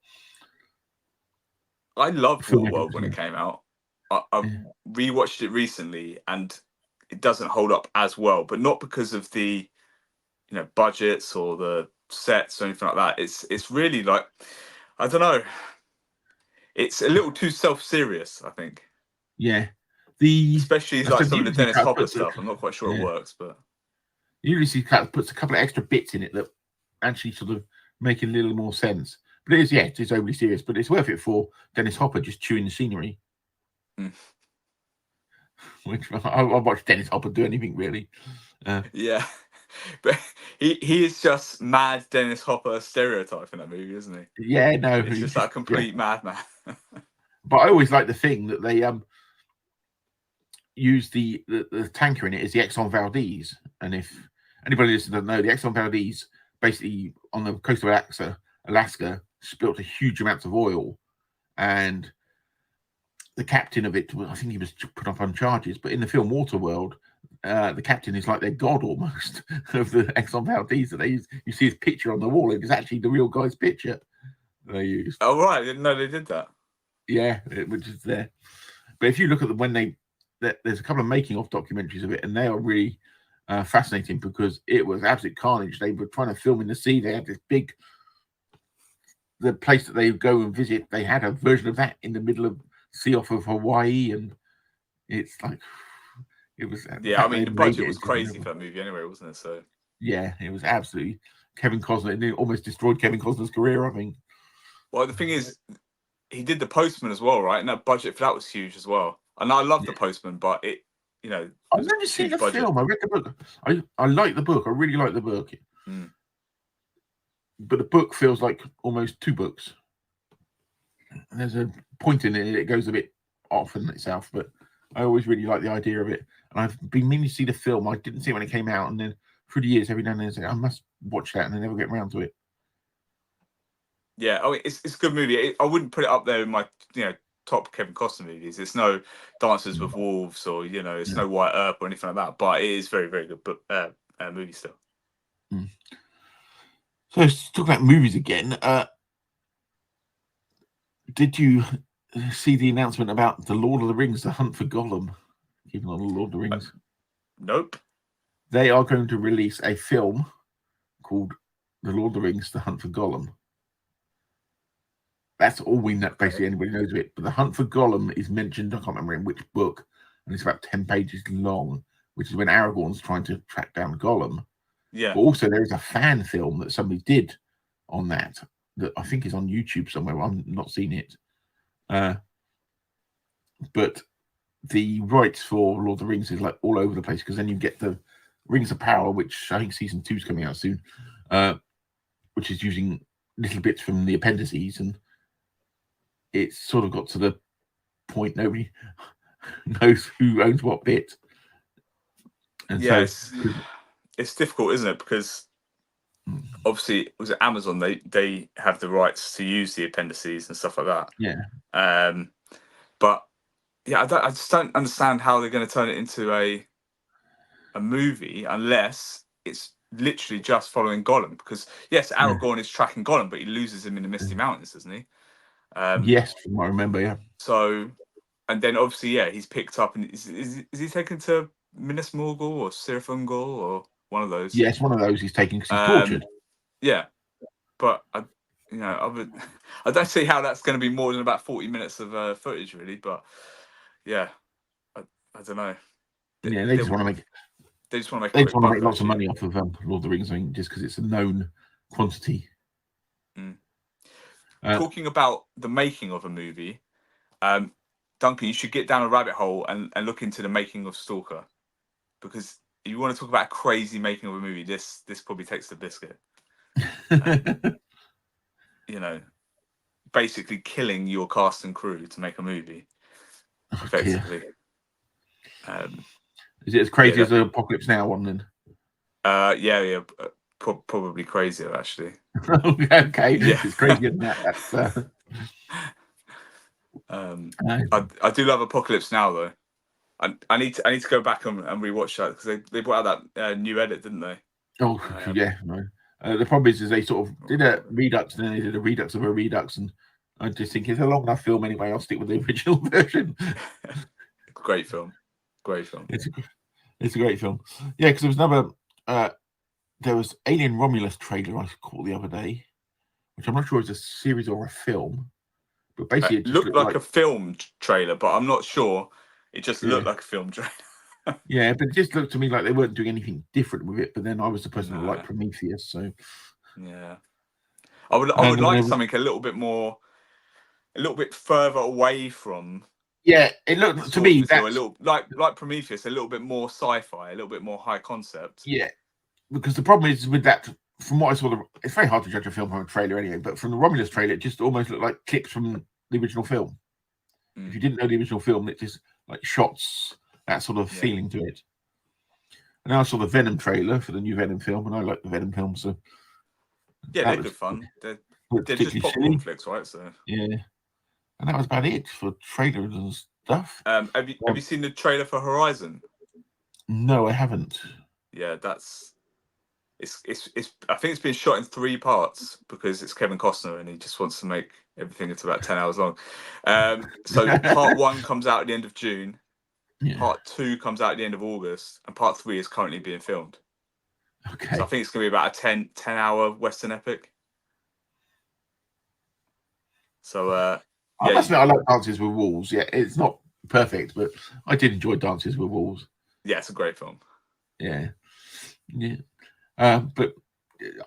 I loved Waterworld when it came out. I've rewatched it recently, and it doesn't hold up as well, but not because of the budgets or the sets or anything like that. It's really like, I don't know. It's a little too self-serious, I think. Yeah. Especially like some of the Dennis Hopper stuff. I'm not quite sure it works, but Ulysses cut puts a couple of extra bits in it that actually sort of make a little more sense. But it's overly serious, but it's worth it for Dennis Hopper just chewing the scenery. Which I'll watch Dennis Hopper do anything really. Yeah. But he is just mad Dennis Hopper stereotype in that movie, isn't he? Yeah, no. It's just like a complete madman. But I always like the thing that they use the tanker in it is the Exxon Valdez. And if anybody listening doesn't know, the Exxon Valdez basically on the coast of Alaska spilt a huge amounts of oil, and the captain of it, I think he was put up on charges, but in the film Waterworld, the captain is like their god almost of the Exxon Valdez that they use. You see his picture on the wall, and it's actually the real guy's picture they used. Oh right, I didn't know they did that. Yeah, which is there. But if you look at them there's a couple of making of documentaries of it, and they are really fascinating because it was absolute carnage. They were trying to film in the sea. They had this the place that they go and visit, they had a version of that in the middle of sea off of Hawaii, and it's like it was. Yeah, I mean the budget was crazy for that movie anyway, wasn't it? So yeah, it was absolutely Kevin Costner. It almost destroyed Kevin Costner's career, I think. Well, the thing is, he did The Postman as well, right? And that budget for that was huge as well. And I love The Postman, but I've never seen the film. I read the book. I like the book. I really like the book. But the book feels like almost two books. And there's a point in it, it goes a bit off in itself, but I always really like the idea of it. And I've been meaning to see the film. I didn't see it when it came out, and then through the years, every now and then I say, I must watch that, and I never get around to it. Yeah, it's a good movie. I wouldn't put it up there in my top Kevin Costner movies. It's no Dances with Wolves or it's no White Earp or anything like that. But it is very, very good movie still. So let's talk about movies again. Did you see the announcement about the Lord of the Rings, The Hunt for Gollum? Keeping on the Lord of the Rings. Nope. They are going to release a film called The Lord of the Rings, The Hunt for Gollum. That's all we know. Basically, anybody knows of it. But The Hunt for Gollum is mentioned, I can't remember in which book, and it's about 10 pages long, which is when Aragorn's trying to track down Gollum. Yeah. But also, there is a fan film that somebody did on that I think is on YouTube somewhere. I've not seen it. But the rights for Lord of the Rings is like all over the place, because then you get the Rings of Power, which I think season 2 is coming out soon, which is using little bits from the appendices, and it's sort of got to the point knows who owns what bit. And yes, so it's difficult, isn't it? Because obviously, was it Amazon? They have the rights to use the appendices and stuff like that. yeah, But yeah, I just don't understand how they're going to turn it into a movie unless it's literally just following Gollum. Because yes, Aragorn is tracking Gollum, but he loses him in the Misty Mountains, doesn't he? yes, from what I remember, yeah. So, and then obviously, yeah, he's picked up, and is he taken to Minas Morgul or Sirathungol or one of those? Yes, one of those he's taking because he's tortured. Yeah, but I don't see how that's going to be more than about 40 minutes of footage, really. But yeah, I don't know. Yeah, they just want to make. They just want to make. They just want to make lots of money off of Lord of the Rings, I think, just because it's a known quantity. Talking about the making of a movie, Duncan, you should get down a rabbit hole and look into the making of Stalker, because if you want to talk about a crazy making of a movie, this probably takes the biscuit. You know, basically killing your cast and crew to make a movie, effectively. Is it as crazy as the Apocalypse Now one then? Yeah, probably crazier actually. Okay, yeah, it's crazier than that. I do love Apocalypse Now though. I need to go back and rewatch that because they brought out that new edit, didn't they? Oh yeah, no. The problem is they sort of did a redux and then they did a redux of a redux, and I just think it's a long enough film anyway. I'll stick with the original version. Great film. It's a great film. Yeah, because there was another. There was Alien Romulus trailer I caught the other day, which I'm not sure is a series or a film, but basically it just looked like a film trailer, but I'm not sure. It just looked like a film trailer. Yeah, but it just looked to me like they weren't doing anything different with it. But then I was the person who liked Prometheus, so yeah, I would like something a little bit further away from. Yeah, it looked to me that a little like Prometheus, a little bit more sci-fi, a little bit more high concept. Yeah, because the problem is with that. From what I saw, it's very hard to judge a film from a trailer anyway. But from the Romulus trailer, it just almost looked like clips from the original film. If you didn't know the original film, it just like shots, that sort of feeling to it. And I saw the Venom trailer for the new Venom film, and I like the Venom film, so yeah, they're good fun. They're just popcorn flicks, right? So yeah, and that was about it for trailers and stuff. Have you seen the trailer for Horizon? No, I haven't. Yeah, it's I think it's been shot in 3 parts because it's Kevin Costner and he just wants to make everything into about 10 hours long. So part 1 comes out at the end of June. Yeah. Part 2 comes out at the end of August, and part 3 is currently being filmed. Okay. So I think it's going to be about a 10-hour Western epic. So I must admit, I like Dances with Wolves. Yeah, it's not perfect, but I did enjoy Dances with Wolves. Yeah, it's a great film. Yeah. But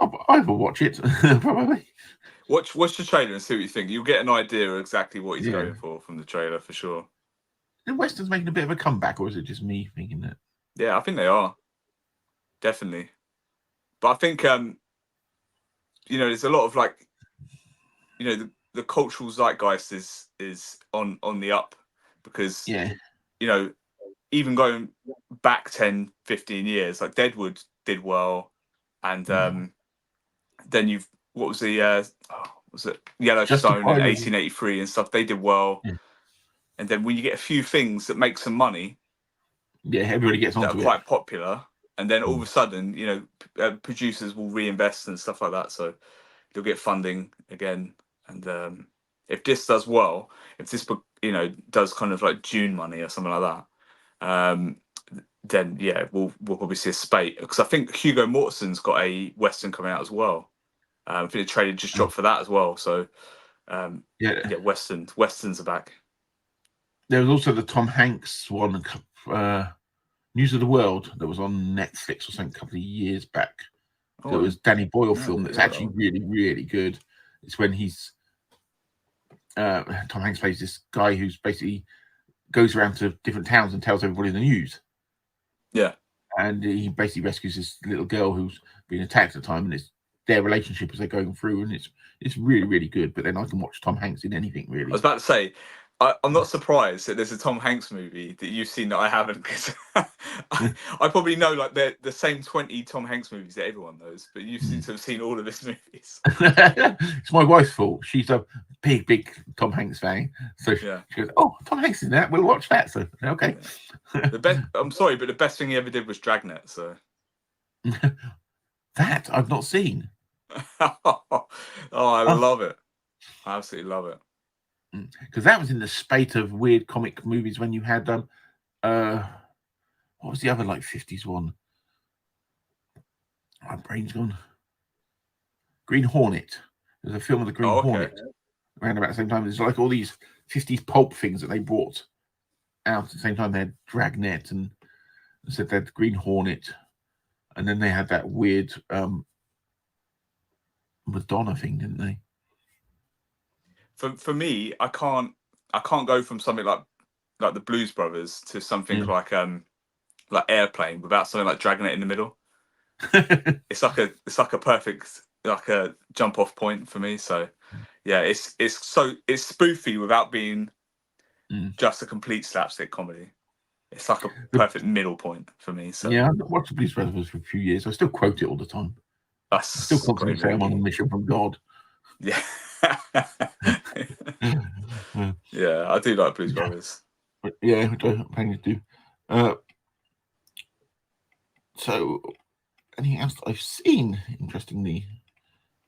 I will watch it probably. Watch the trailer and see what you think. You'll get an idea of exactly what he's going for from the trailer for sure. The Western's making a bit of a comeback, or is it just me thinking that? Yeah, I think they are. Definitely. But I think there's a lot of the cultural zeitgeist is on the up because even going back 10, 15 years, like Deadwood did well, and then what was the was it Yellowstone in 1883 and stuff, they did well. And then when you get a few things that make some money, everybody gets onto it, that are quite popular, and then all of a sudden, producers will reinvest and stuff like that, so they'll get funding again. And if this does well, if this does kind of like June money or something like that, then we'll probably see a spate, because I think Hugo Mortensen's got a Western coming out as well. I think the trailer just dropped for that as well. So Westerns are back. There was also the Tom Hanks one, News of the World, that was on Netflix or something a couple of years back. It was Danny Boyle film that's actually really, really good. It's when he's Tom Hanks plays this guy who's basically goes around to different towns and tells everybody the news. Yeah. And he basically rescues this little girl who's been attacked at the time, and it's their relationship as they're going through, and it's really, really good. But then I can watch Tom Hanks in anything, really. I was about to say, I'm not surprised that there's a Tom Hanks movie that you've seen that I haven't, because I probably know like the same 20 Tom Hanks movies that everyone knows, but you seem to have seen all of his movies. It's my wife's fault. She's a big Tom Hanks fan, so Yeah. she goes, "Oh, Tom Hanks is in that. We'll watch that." So okay. The best. I'm sorry, but the best thing he ever did was Dragnet. So that I've not seen. oh, I love it. I absolutely love it. Because that was in the spate of weird comic movies when you had what was the other like 50s one? My brain's gone. Green Hornet. There's a film of the Green Hornet around about the same time. There's like all these 50s pulp things that they brought out at the same time. They had Dragnet and said they had Green Hornet, and then they had that weird Madonna thing, didn't they? For me, I can't go from something like the Blues Brothers to something like Airplane without something like Dragnet in the middle. It's like a perfect like a jump off point for me. So yeah, it's spoofy without being just a complete slapstick comedy. It's like a perfect middle point for me. So yeah, I've watched the Blues Brothers for a few years. I still quote it all the time. I still constantly say I'm on a mission from God. Yeah. Yeah, I do like Blues Brothers. Yeah, I do. So, anything else that I've seen, interestingly?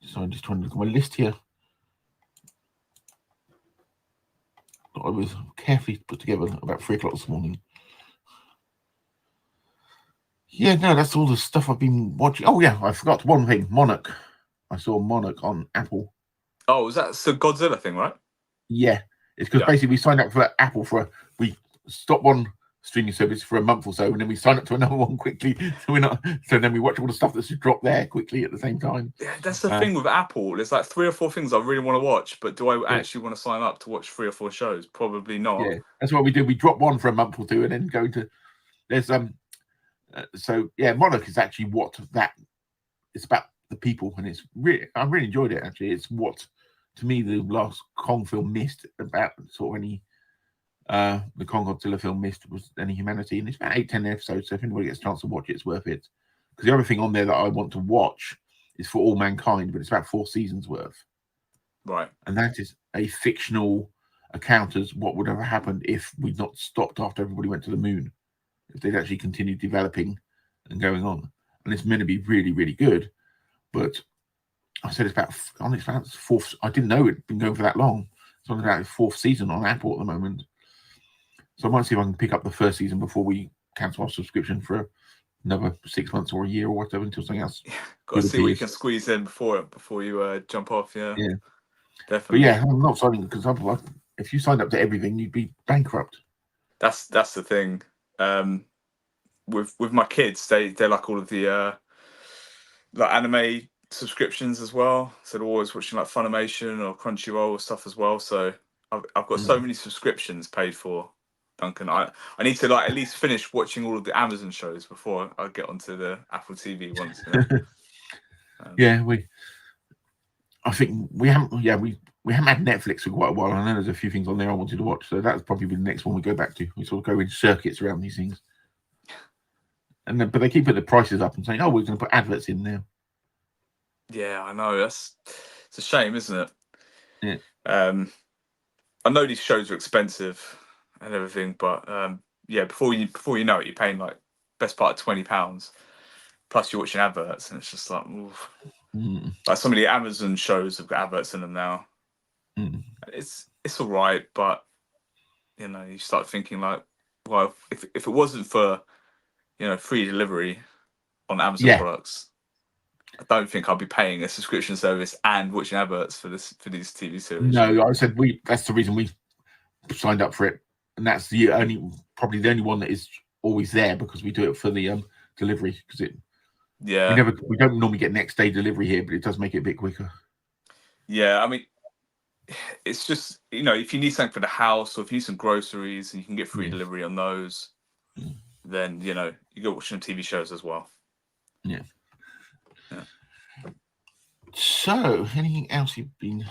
So I'm just trying to look at my list here. I was carefully put together about 3 o'clock this morning. Yeah, no, that's all the stuff I've been watching. Oh, yeah, I forgot one thing. Monarch. I saw Monarch on Apple. Oh, was that the Godzilla thing, right? Yeah, it's because basically we signed up for Apple we stopped one streaming service for a month or so, and then we signed up to another one quickly. So then we watch all the stuff that's dropped there quickly at the same time. Yeah, that's the thing with Apple. There's like 3 or 4 things I really want to watch, but do I actually want to sign up to watch 3 or 4 shows? Probably not. Yeah, that's what we do. We drop one for a month or two, and then go to there's so yeah, Monarch is actually it's about the people, and I really enjoyed it actually. It's what to me the last Kong film missed about sort of any the Kong Godzilla film missed was any humanity, and it's about 8-10 episodes, so if anybody gets a chance to watch it, it's worth it. Because the other thing on there that I want to watch is For All Mankind, but it's about 4 seasons worth, right? And that is a fictional account as what would have happened if we'd not stopped after everybody went to the moon, if they'd actually continued developing and going on. And it's meant to be really, really good, but I said it's about 4th. I didn't know it'd been going for that long. It's on about its 4th season on Apple at the moment. So I might see if I can pick up the 1st season before we cancel our subscription for another 6 months or a year or whatever until something else. Got to see what you can squeeze in before you jump off. Yeah, definitely. But yeah, I'm not signing because if you signed up to everything, you'd be bankrupt. That's the thing. With my kids, they like all of the like anime subscriptions as well. So they're always watching like Funimation or Crunchyroll stuff as well. So I've got so many subscriptions paid for, Duncan. I need to like at least finish watching all of the Amazon shows before I get onto the Apple TV ones. Yeah, I think we haven't. Yeah, we haven't had Netflix for quite a while. I know there's a few things on there I wanted to watch, so that's probably the next one we go back to. We sort of go in circuits around these things, but they keep putting the prices up and saying, "Oh, we're going to put adverts in now." Yeah, I know. It's a shame, isn't it? Yeah. I know these shows are expensive and everything, but yeah, before you know it, you're paying like best part of £20, plus you're watching adverts, and it's just like, like some of the Amazon shows have got adverts in them now. It's all right, but you start thinking like, well, if it wasn't for free delivery on Amazon products, I don't think I'll be paying a subscription service and watching adverts for these TV series. No, I said that's the reason we signed up for it, and that's probably the only one that is always there, because we do it for the delivery, because we don't normally get next day delivery here, but it does make it a bit quicker. I mean, it's just if you need something for the house, or if you need some groceries and you can get free delivery on those, then you go watching TV shows as well. Yeah. So anything else you've been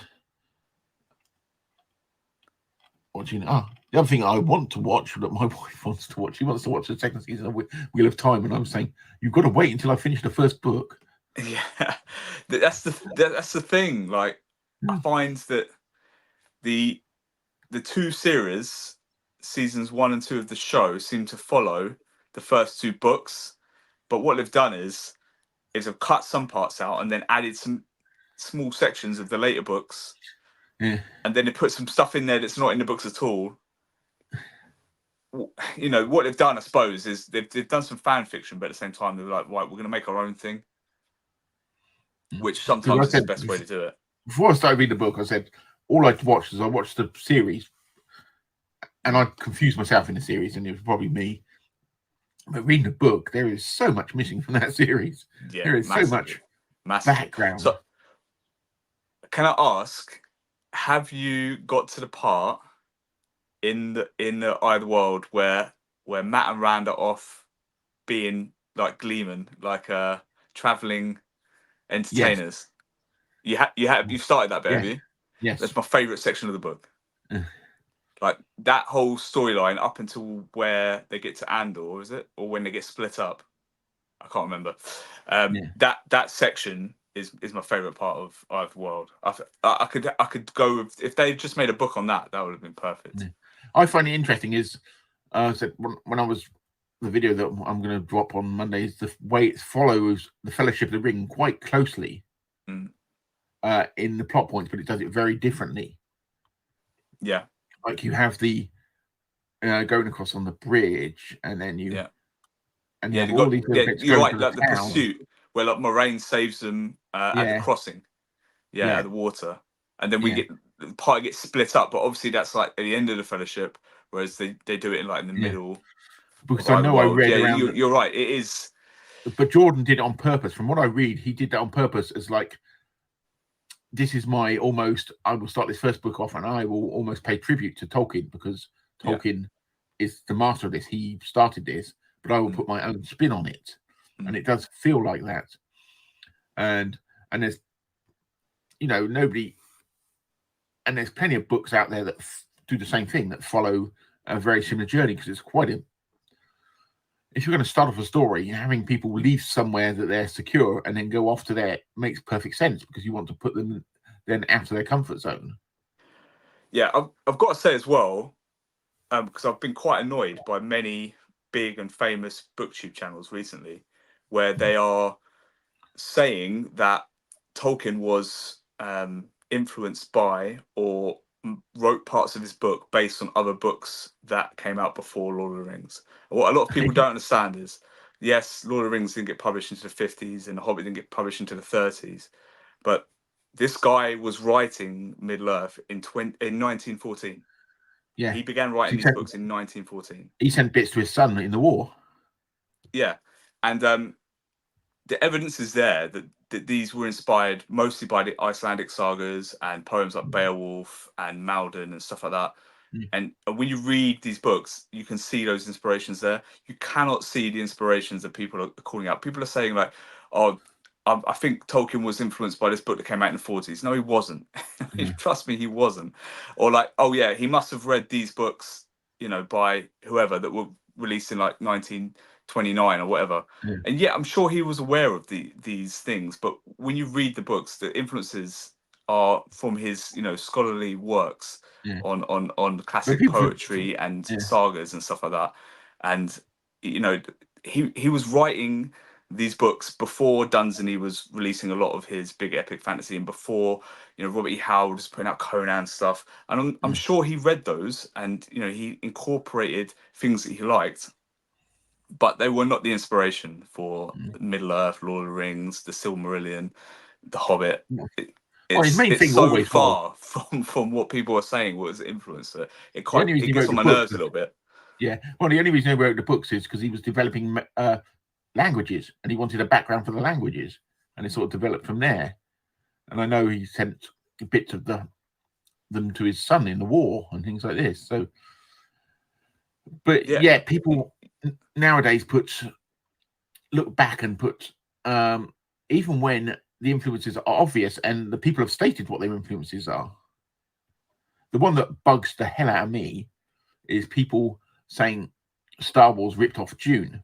watching. The other thing I want to watch that my wife wants to watch, she wants to watch the second season of Wheel of Time, and I'm saying you've got to wait until I finish the first book. Yeah, that's the thing. Like, I find that the two series, seasons 1 and 2 of the show, seem to follow the first 2 books, but what they've done is have cut some parts out and then added some small sections of the later books, Yeah. and then they put some stuff in there that's not in the books at all. You know what they've done, I suppose, is they've done some fan fiction, but at the same time they're like, right, we're going to make our own thing, which sometimes is the best way to do it. Before I started reading the book, I said all I'd watched is I watched the series, and I confused myself in the series, and it was probably me. But reading the book, there is so much missing from that series. Yeah, there is so much background. So, can I ask, have you got to the part in the Idleworld where Matt and Rand are off being like gleemen, like traveling entertainers? Yes. You've started that bit, have you? Yes. That's my favourite section of the book. Like that whole storyline up until where they get to Andor, is it? Or when they get split up? I can't remember. That section is my favourite part of Idleworld. I could go with, if they just made a book on that would have been perfect. Yeah. I find it interesting is so when I was the video that I'm going to drop on Monday is the way it follows the Fellowship of the Ring quite closely in the plot points, but it does it very differently. Yeah. Like you have the going across on the bridge, and then you have all these you're right, like the pursuit where like Moraine saves them at the crossing, at the water, and then we get the party gets split up, but obviously that's like at the end of the Fellowship, whereas they do it in like in the middle. Because I know I read around. You're right, it is. But Jordan did it on purpose. From what I read, he did that on purpose as like, this is my almost, I will start this first book off and I will almost pay tribute to Tolkien, because Tolkien is the master of this. He started this, but I will put my own spin on it. And it does feel like that. And there's, nobody, and there's plenty of books out there that do the same thing, that follow a very similar journey, because it's quite if you're going to start off a story, having people leave somewhere that they're secure and then go off to there makes perfect sense, because you want to put them then out of their comfort zone. Yeah, I've got to say as well, because I've been quite annoyed by many big and famous booktube channels recently, where they are saying that Tolkien was influenced by or wrote parts of his book based on other books that came out before Lord of the Rings. And what a lot of people don't understand is, yes, Lord of the Rings didn't get published into the 50s and The Hobbit didn't get published into the 30s, but this guy was writing Middle-earth in 1914. Yeah, he began writing these books in 1914. He sent bits to his son in the war. Yeah, and the evidence is there that these were inspired mostly by the Icelandic sagas and poems like Beowulf and Malden and stuff like that. And when you read these books, you can see those inspirations there. You cannot see the inspirations that people are calling out. People are saying like, oh, I think Tolkien was influenced by this book that came out in the 40s. No, he wasn't. Trust me, he wasn't. Or like, oh yeah, he must have read these books, by whoever that were released in like 1929 or whatever. And I'm sure he was aware of these things. But when you read the books, the influences are from his, scholarly works on classic poetry and sagas and stuff like that. And he was writing these books before Dunsany was releasing a lot of his big epic fantasy, and before Robert E. Howard was putting out Conan stuff. And I'm sure he read those, and he incorporated things that he liked, but they were not the inspiration for Middle-earth, Lord of the Rings, the Silmarillion, the Hobbit. It's so far from what people are saying was influencer. It gets on my nerves a little bit. Yeah. Well, the only reason he wrote the books is because he was developing languages, and he wanted a background for the languages, and it sort of developed from there. And I know he sent bits of them to his son in the war and things like this. So, but people nowadays look back and put even when the influences are obvious and the people have stated what their influences are, the one that bugs the hell out of me is people saying Star Wars ripped off Dune.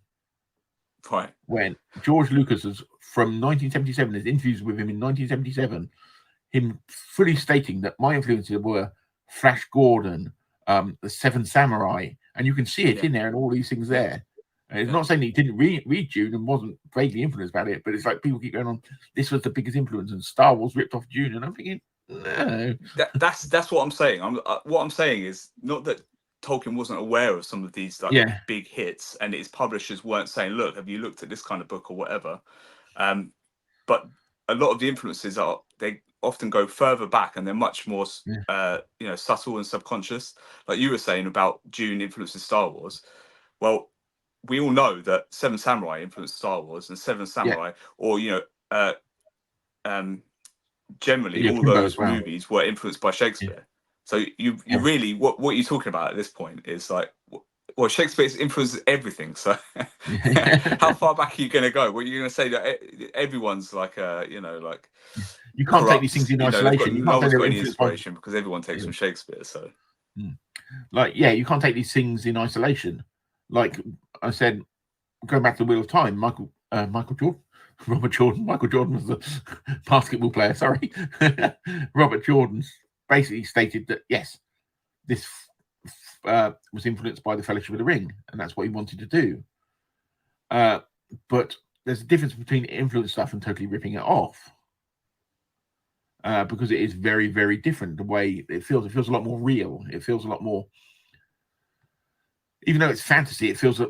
Right. When George Lucas is from 1977, there's interviews with him in 1977, him fully stating that my influences were Flash Gordon, the Seven Samurai, and you can see it in there and all these things there. And it's not saying that he didn't read Dune and wasn't vaguely influenced about it, but it's like people keep going on, this was the biggest influence, and Star Wars ripped off Dune, and I'm thinking, no. That's what I'm saying. What I'm saying is not that Tolkien wasn't aware of some of these big hits, and his publishers weren't saying, "Look, have you looked at this kind of book or whatever?" But a lot of the influences they often go further back, and they're much more subtle and subconscious. Like you were saying about Dune influencing Star Wars. Well, we all know that Seven Samurai influenced Star Wars, and Seven Samurai, or generally all those movies were influenced by Shakespeare. So you really what you're talking about at this point is like, well, Shakespeare's influences everything. So how far back are you going to go? What are you going to say that everyone's like you can't take these things in isolation. No one's got any inspiration because everyone takes from Shakespeare. So you can't take these things in isolation. Like I said, going back to the Wheel of Time, Michael Jordan was the basketball player. Sorry, Robert Jordan basically stated that yes, this was influenced by the Fellowship of the Ring, and that's what he wanted to do. But there's a difference between influence stuff and totally ripping it off, because it is very, very different. The way it feels a lot more real. It feels a lot more, even though it's fantasy, it feels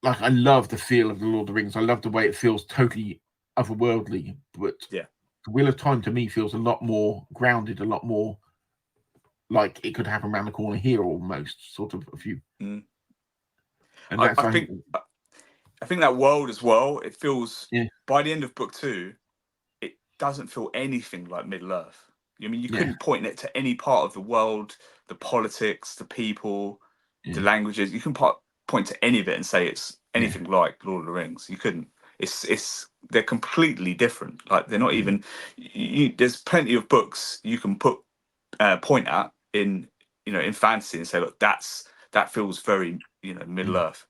like I love the feel of the Lord of the Rings. I love the way it feels totally otherworldly. But the Wheel of Time to me feels a lot more grounded, a lot more like it could happen around the corner here, almost sort of a few. And that's, I think that world as well. It feels by the end of book 2, it doesn't feel anything like Middle Earth. I mean, you couldn't point it to any part of the world, the politics, the people, the languages. You can point to any of it and say it's anything like Lord of the Rings. You couldn't. They're completely different. Like they're not even. There's plenty of books you can point at in fantasy and say, look, that feels very Middle Earth.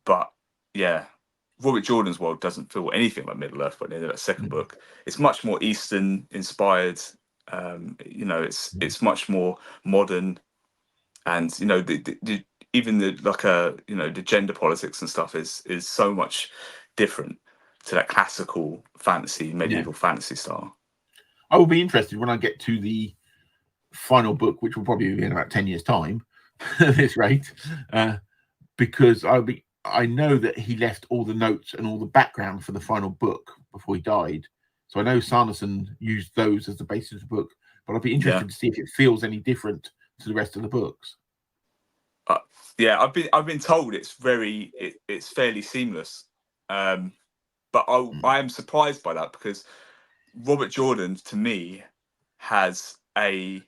But Robert Jordan's world doesn't feel anything like Middle Earth by the end of that second book. It's much more Eastern inspired. It's much more modern, and even the gender politics and stuff is so much different to that classical fantasy, medieval fantasy style. I will be interested when I get to the final book, which will probably be in about 10 years' time at this rate, because I know that he left all the notes and all the background for the final book before he died. So I know Sanderson used those as the basis of the book, but I'd be interested to see if it feels any different to the rest of the books. I've been told it's fairly seamless, but I am surprised by that, because Robert Jordan to me has a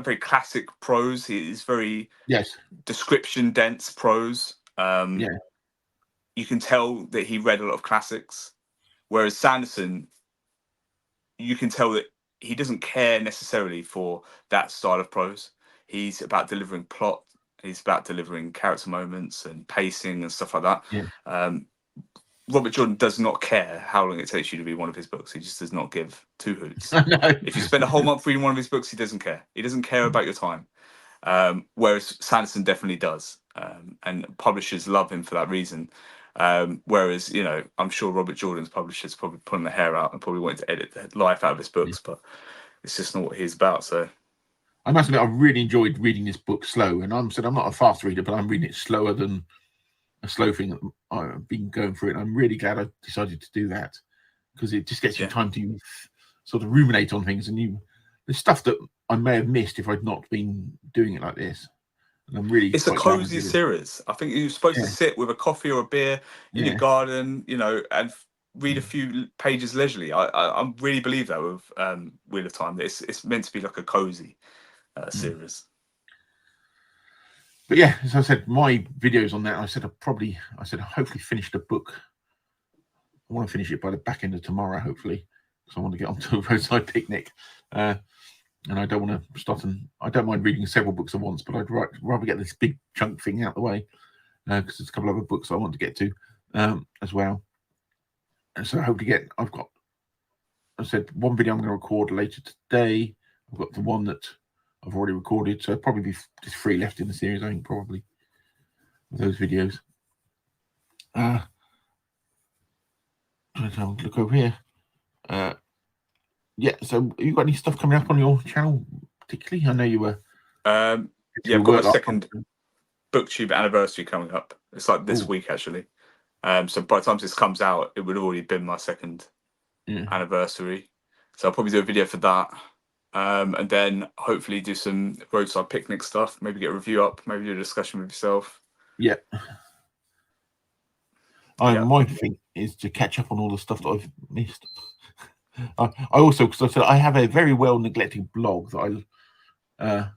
very classic prose. He is very description dense prose. You can tell that he read a lot of classics, whereas Sanderson, you can tell that he doesn't care necessarily for that style of prose. He's about delivering plot. He's about delivering character moments and pacing and stuff like that. Robert Jordan does not care how long it takes you to read one of his books. He just does not give two hoots. If you spend a whole month reading one of his books, he doesn't care. He doesn't care about your time. Whereas Sanderson definitely does. And publishers love him for that reason. Whereas, I'm sure Robert Jordan's publishers probably pulling their hair out and probably wanting to edit the life out of his books, but it's just not what he's about. So I must admit, I really enjoyed reading this book slow. And I'm not a fast reader, but I'm reading it slower than a slow thing. I've been going through it. I'm really glad I decided to do that, because it just gets you time to sort of ruminate on things, and there's stuff that I may have missed if I'd not been doing it like this. And I'm really, it's a cozy series. I think you're supposed to sit with a coffee or a beer in your garden, and read a few pages leisurely. I really believe that with Wheel of Time. It's meant to be like a cozy series. But as I said, my videos on that, I said I hopefully finish the book. I want to finish it by the back end of tomorrow, hopefully, because I want to get onto a Roadside Picnic. and I don't want to start I don't mind reading several books at once, but I'd rather get this big chunk thing out of the way because there's a couple of other books I want to get to as well. And so I hope to get. I said one video I'm going to record later today. I've got the one that I've already recorded, so probably be just 3 left in the series. I think probably with those videos. Look over here. Yeah, so have you got any stuff coming up on your channel particularly? I know you were. Yeah, I've got my second BookTube anniversary coming up. It's like this week actually. So by the time this comes out, it would have already been my second anniversary. So I'll probably do a video for that. And then hopefully do some Roadside Picnic stuff. Maybe get a review up. Maybe do a discussion with yourself. Yeah. My thing is to catch up on all the stuff that I've missed. I also, because I said I have a very well neglected blog that I've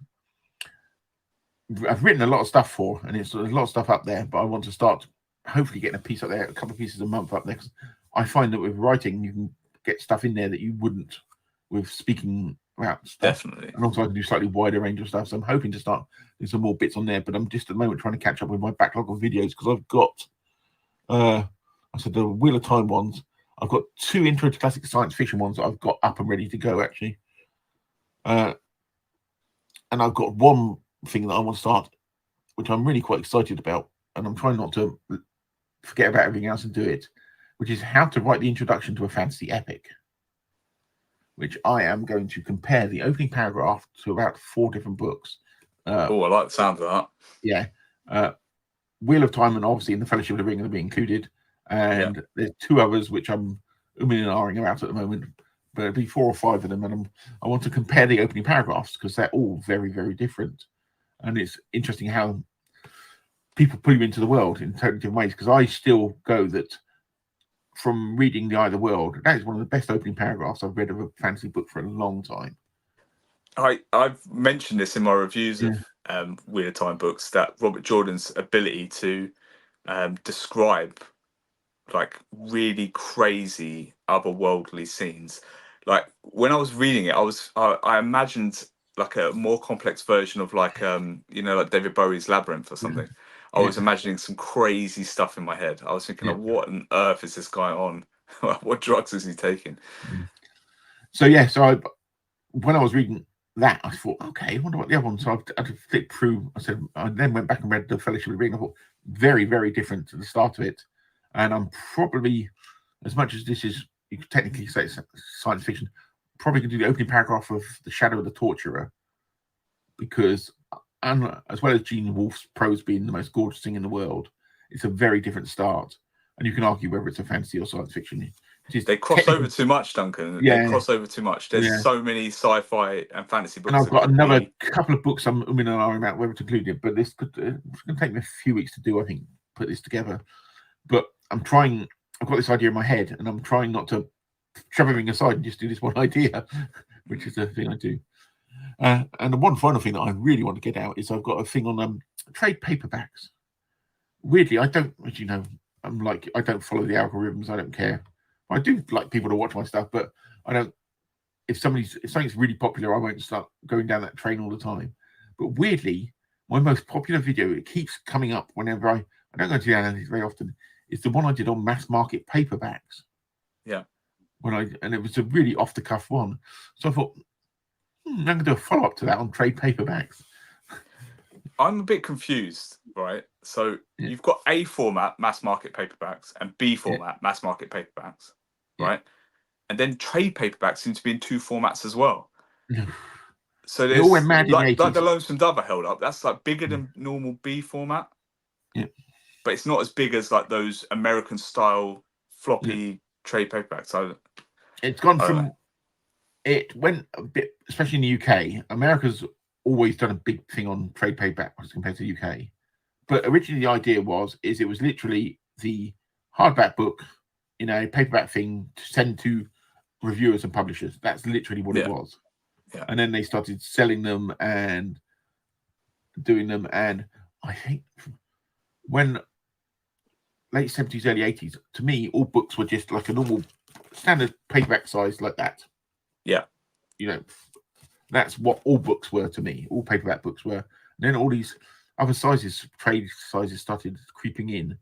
written a lot of stuff for, and there's a lot of stuff up there. But I want to start hopefully getting a piece up there, a couple of pieces a month up there. Because I find that with writing, you can get stuff in there that you wouldn't with speaking about stuff. Definitely. And also I can do slightly wider range of stuff. So I'm hoping to start doing some more bits on there. But I'm just at the moment trying to catch up with my backlog of videos because I've got, I said the Wheel of Time ones. I've got 2 intro to classic science fiction ones that I've got up and ready to go actually. And I've got one thing that I want to start, which I'm really quite excited about. And I'm trying not to forget about everything else and do it, which is how to write the introduction to a fantasy epic, which I am going to compare the opening paragraph to about 4 different books. I like the sound of that. Yeah. Wheel of Time and obviously in the Fellowship of the Ring are being included. And there's 2 others which I'm umming and ahhing about at the moment, but it'll be 4 or 5 of them. And I want to compare the opening paragraphs because they're all very, very different. And it's interesting how people put you into the world in totally different ways. Because I still go that from reading The Eye of the World, that is one of the best opening paragraphs I've read of a fantasy book for a long time. I've mentioned this in my reviews of Wheel of Time books, that Robert Jordan's ability to describe like really crazy otherworldly scenes. Like when I was reading it, I imagined like a more complex version of like like David Bowie's Labyrinth or something. I was imagining some crazy stuff in my head. I was thinking, like, what on earth is this guy on? What drugs is he taking? So when I was reading that, I thought, okay, I wonder what the other one. So I flipped through. I then went back and read the Fellowship of the Ring. I thought very, very different to the start of it. And I'm probably, as much as this is, you could technically say it's science fiction, probably going to do the opening paragraph of The Shadow of the Torturer, because, and as well as Gene Wolfe's prose being the most gorgeous thing in the world, it's a very different start. And you can argue whether it's a fantasy or science fiction. They cross over too much, Duncan. They cross over too much. There's so many sci-fi and fantasy books. And I've got another couple of books I'm umming and ahhing about whether to include it, but it's going to take me a few weeks to do, I think, put this together. But I've got this idea in my head, and I'm trying not to shove everything aside and just do this one idea, which is the thing I do. And the one final thing that I really want to get out is I've got a thing on trade paperbacks. Weirdly, I don't, as you know, I don't follow the algorithms. I don't care. I do like people to watch my stuff, but I don't. If something's really popular, I won't start going down that train all the time. But weirdly, my most popular video, it keeps coming up whenever I don't go to the analytics very often. It's the one I did on mass market paperbacks. Yeah. And it was a really off the cuff one. So I thought, I'm going to do a follow up to that on trade paperbacks. I'm a bit confused, right? So you've got A format mass market paperbacks and B format mass market paperbacks, right? And then trade paperbacks seem to be in 2 formats as well. So there's like the Lonesome Dove I held up. That's like bigger than normal B format. Yeah. But it's not as big as like those American style floppy trade paperbacks. So it's gone from it went a bit, especially in the UK. America's always done a big thing on trade paperbacks compared to the UK. But originally the idea was it was literally the hardback book in a paperback thing to send to reviewers and publishers. That's literally what it was. Yeah. And then they started selling them and doing them. And I think when late 70s, early 80s, to me, all books were just like a normal standard paperback size like that. Yeah. That's what all books were to me. All paperback books were. And then all these other sizes, trade sizes, started creeping in,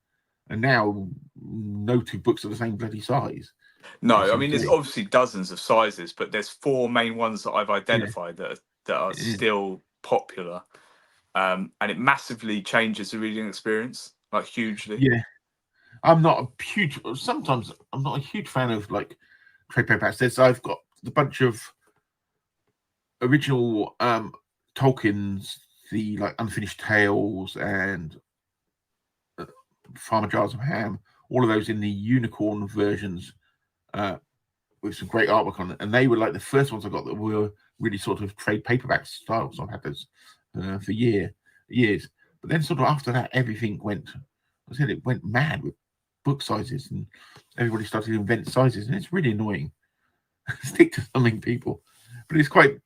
and now no two books are the same bloody size. No, I mean there's obviously dozens of sizes, but there's 4 main ones that I've identified that are still popular, and it massively changes the reading experience, like hugely. Yeah, I'm not a huge. Sometimes I'm not a huge fan of like trade paperbacks. I've got the bunch of original Tolkien's, the like Unfinished Tales and Farmer Jars of Ham, all of those in the unicorn versions, with some great artwork on it. And they were like the first ones I got that were really sort of trade paperback styles. I've had those for years. But then sort of after that, everything went, it went mad with book sizes, and everybody started to invent sizes, and it's really annoying. Stick to something, people. But it's quite,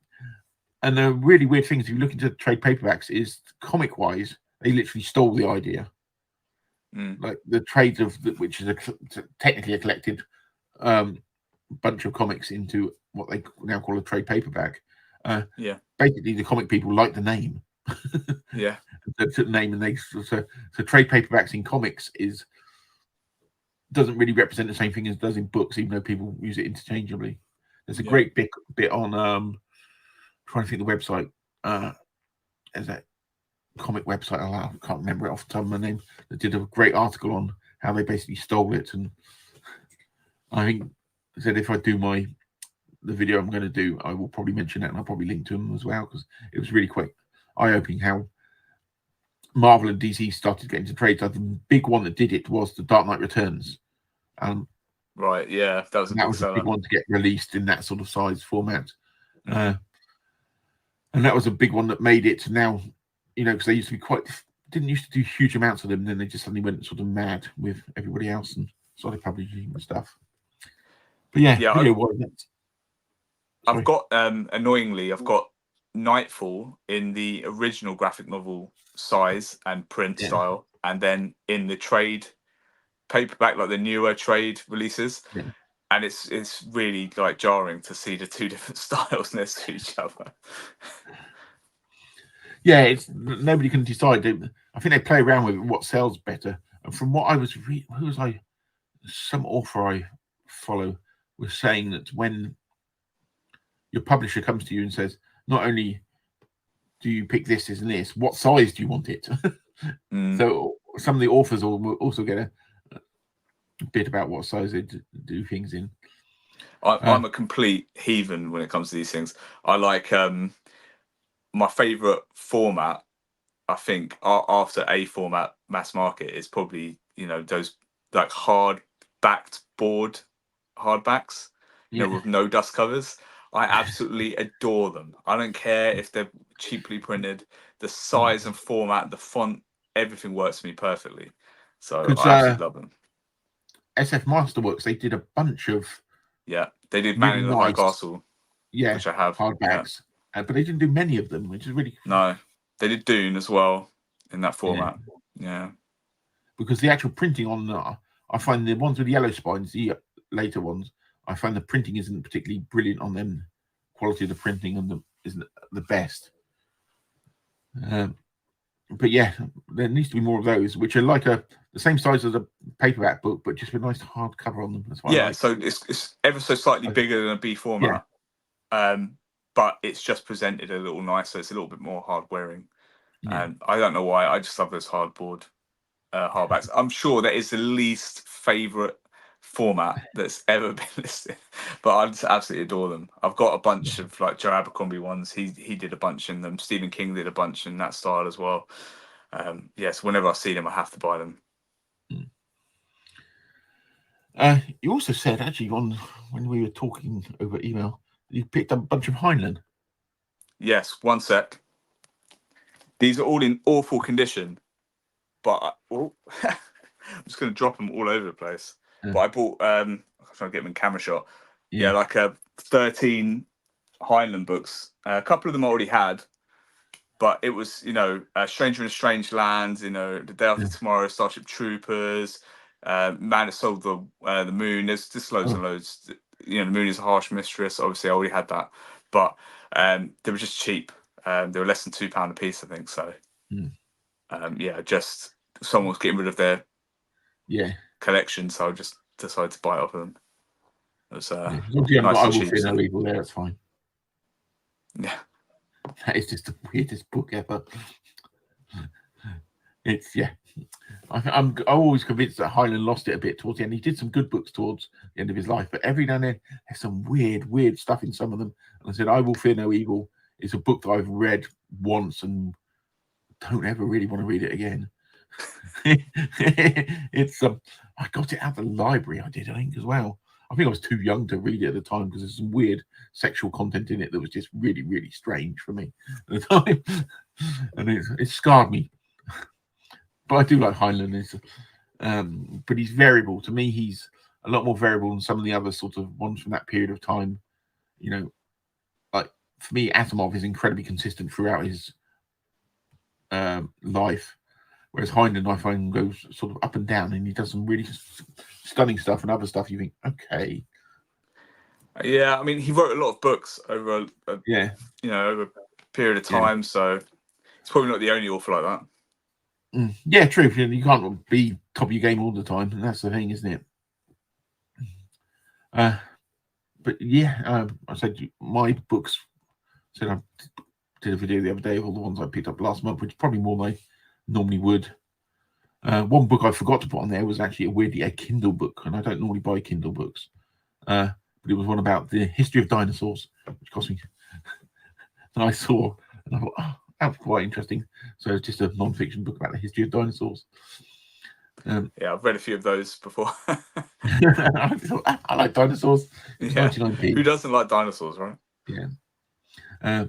and the really weird thing is, if you look into trade paperbacks, is comic wise, they literally stole the idea. Like the trades of which is technically a collected bunch of comics into what they now call a trade paperback. Basically the comic people like the name. They took the name, and they so trade paperbacks in comics doesn't really represent the same thing as it does in books, even though people use it interchangeably. There's a great bit on trying to think the website, there's that comic website, I can't remember it off the top of my name, that did a great article on how they basically stole it. And I think said if I do the video I'm going to do, I will probably mention it, and I'll probably link to them as well, because it was really quite eye-opening how Marvel and DC started getting into trades. The big one that did it was The Dark Knight Returns. Right, yeah, that was a big one to get released in that sort of size format. And that was a big one that made it now, because they used to be didn't used to do huge amounts of them, and then they just suddenly went sort of mad with everybody else and started publishing the stuff. But I've got annoyingly, I've got Nightfall in the original graphic novel size and print style, and then in the trade paperback, like the newer trade releases. And it's really like jarring to see the 2 different styles next to each other. It's nobody can decide. I think they play around with what sells better. And from what I was some author I follow was saying that when your publisher comes to you and says, not only do you pick this and this, what size do you want it? So some of the authors will also get a bit about what size they do things in. I'm a complete heathen when it comes to these things. I like my favorite format, I think, after A format mass market, is probably those like hard backed board hardbacks, with no dust covers. I absolutely adore them. I don't care if they're cheaply printed. The size and format, the font, everything works for me perfectly. So I absolutely love them. SF Masterworks, they did a bunch of they did Man in the High Castle, which I have hardbacks, but they didn't do many of them, which is really no. They did Dune as well in that format. Because the actual printing on I find the ones with yellow spines, the later ones, I find the printing isn't particularly brilliant on them. Quality of the printing on them isn't the best. But there needs to be more of those, which are like the same size as a paperback book, but just with a nice hard cover on them. That's why so it's ever so slightly bigger than a B format, but it's just presented a little nicer. It's a little bit more hard wearing, and I don't know why. I just love those hardboard hardbacks. I'm sure that is the least favorite format that's ever been listed, but I just absolutely adore them. I've got a bunch of like Joe Abercrombie ones. He did a bunch in them. Stephen King did a bunch in that style as well. Yes, whenever I see them, I have to buy them. You also said actually when we were talking over email, you picked up a bunch of Heinlein. Yes, one sec. These are all in awful condition, but I'm just going to drop them all over the place. But I bought, I'm trying to get them in camera shot. Like 13 Heinlein books. A couple of them I already had, but it was, Stranger in a Strange Land, The Day After Tomorrow, Starship Troopers, Man That Sold the Moon. There's just loads and loads. The Moon is a Harsh Mistress. Obviously, I already had that. but they were just cheap. They were less than £2 a piece, I think. So just someone was getting rid of their collection, so I just decided to buy it off of them. It was As long as you haven't got I Will Fear No Evil there, that's fine. Yeah, that is just the weirdest book ever. It's I'm always convinced that Heinlein lost it a bit towards the end. He did some good books towards the end of his life, but every now and then there's some weird stuff in some of them. And I said, I Will Fear No Evil is a book that I've read once and don't ever really want to read it again. It's I got it out of the library, I think, as well. I think I was too young to read it at the time because there's some weird sexual content in it that was just really, really strange for me at the time. And it scarred me. But I do like Heinlein. But he's variable. To me, he's a lot more variable than some of the other sort of ones from that period of time. You know, like for me, Asimov is incredibly consistent throughout his life. Whereas Heinlein, I find, goes sort of up and down, and he does some really stunning stuff and other stuff. You think, okay. Yeah, I mean, he wrote a lot of books over over a period of time, so it's probably not the only author like that. Yeah, true. You can't be top of your game all the time, and that's the thing, isn't it? But yeah, I said my books. Said I did a video the other day of all the ones I picked up last month, which is probably more than I normally would. One book I forgot to put on there was actually a Kindle book, and I don't normally buy Kindle books. But it was one about the history of dinosaurs, which cost me. And I saw, and I thought, oh, that was quite interesting. So it's just a non-fiction book about the history of dinosaurs. I've read a few of those before. I thought, I like dinosaurs. It's 99p. Who doesn't like dinosaurs, right? Yeah.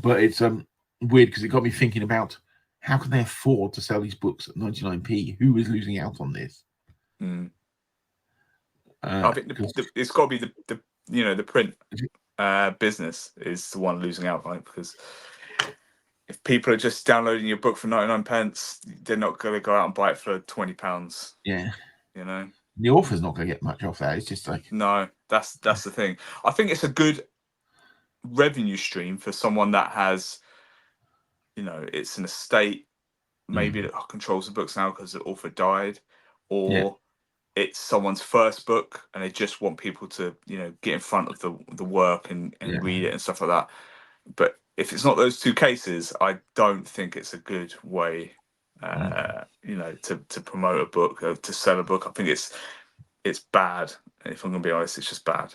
But it's weird because it got me thinking about how can they afford to sell these books at 99p? Who is losing out on this? I think it's got to be the print business is the one losing out, right? Because if people are just downloading your book for 99p, they're not going to go out and buy it for £20. Yeah, the author's not going to get much off that. It's just like that's the thing. I think it's a good revenue stream for someone that has, it's an estate maybe that controls the books now because the author died, or it's someone's first book and they just want people to get in front of the work and read it and stuff like that. But if it's not those two cases, I don't think it's a good way to promote a book, to sell a book. I think it's bad. If I'm gonna be honest, it's just bad.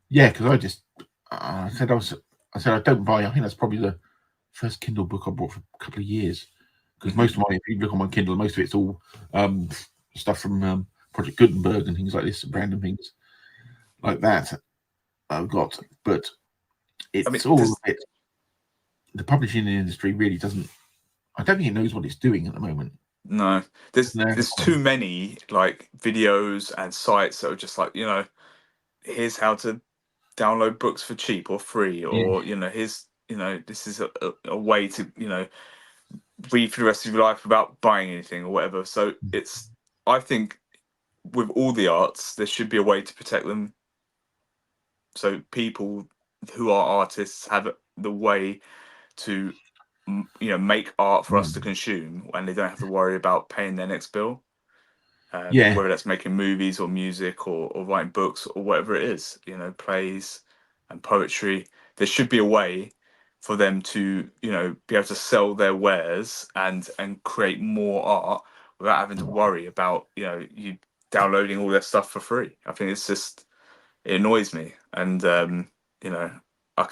Yeah, because I said I don't buy. I think that's probably the first Kindle book I bought for a couple of years. Because most of if you look on my Kindle, most of it's all stuff from Project Gutenberg and things like this, random things like that I've got. But it's all a bit. The publishing industry really doesn't. I don't think it knows what it's doing at the moment. No, there's too many like videos and sites that are just like here's how to download books for cheap or free, or here's this is a way to read for the rest of your life without buying anything or whatever. So I think with all the arts there should be a way to protect them, so people who are artists have the way to make art for us to consume, and they don't have to worry about paying their next bill. Whether that's making movies or music or writing books or whatever it is, plays and poetry. There should be a way for them to, be able to sell their wares and create more art without having to worry about, you downloading all their stuff for free. I think it annoys me. And, I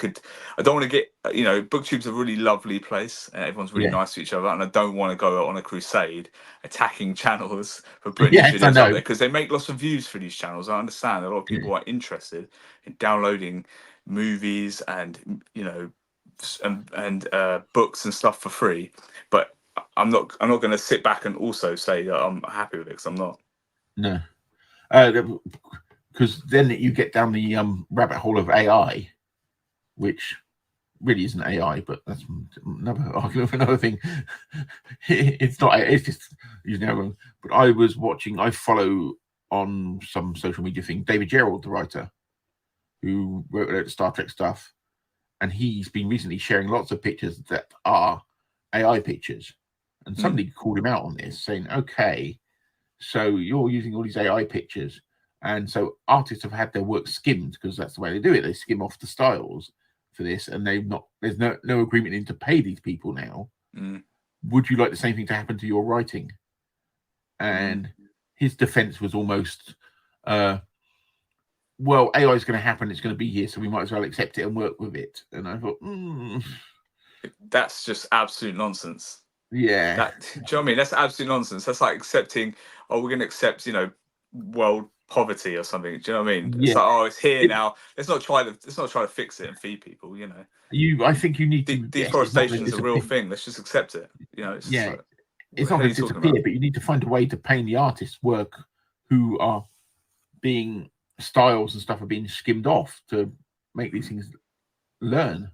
don't want to get, BookTube's a really lovely place and everyone's really nice to each other, and I don't want to go on a crusade attacking channels for putting these videos out there, because they make lots of views for these channels. I understand a lot of people are interested in downloading movies and books and stuff for free, but I'm not going to sit back and also say that I'm happy with it, because I'm not. No, because then you get down the rabbit hole of AI, which really isn't AI, but that's another argument for another thing. It's not. It's just using everyone. But I follow on some social media thing David Gerald, the writer, who wrote a Star Trek stuff, and he's been recently sharing lots of pictures that are AI pictures. And somebody called him out on this, saying, okay, so you're using all these AI pictures. And so artists have had their work skimmed, because that's the way they do it. They skim off the styles for this, and there's no agreement in to pay these people now. Would you like the same thing to happen to your writing? And his defense was almost, well, AI is going to happen. It's going to be here, so we might as well accept it and work with it. And I thought, that's just absolute nonsense. Yeah. Do you know what I mean? That's absolute nonsense. That's like accepting, we're going to accept, world poverty or something. Do you know what I mean? Yeah. It's like, it's here now. Let's not try to fix it and feed people. I think you need to. Deforestation is a real thing. Let's just accept it. It's yeah. like, it's not going to disappear, but you need to find a way to pay the artists work who are being styles and stuff are being skimmed off to make these things learn.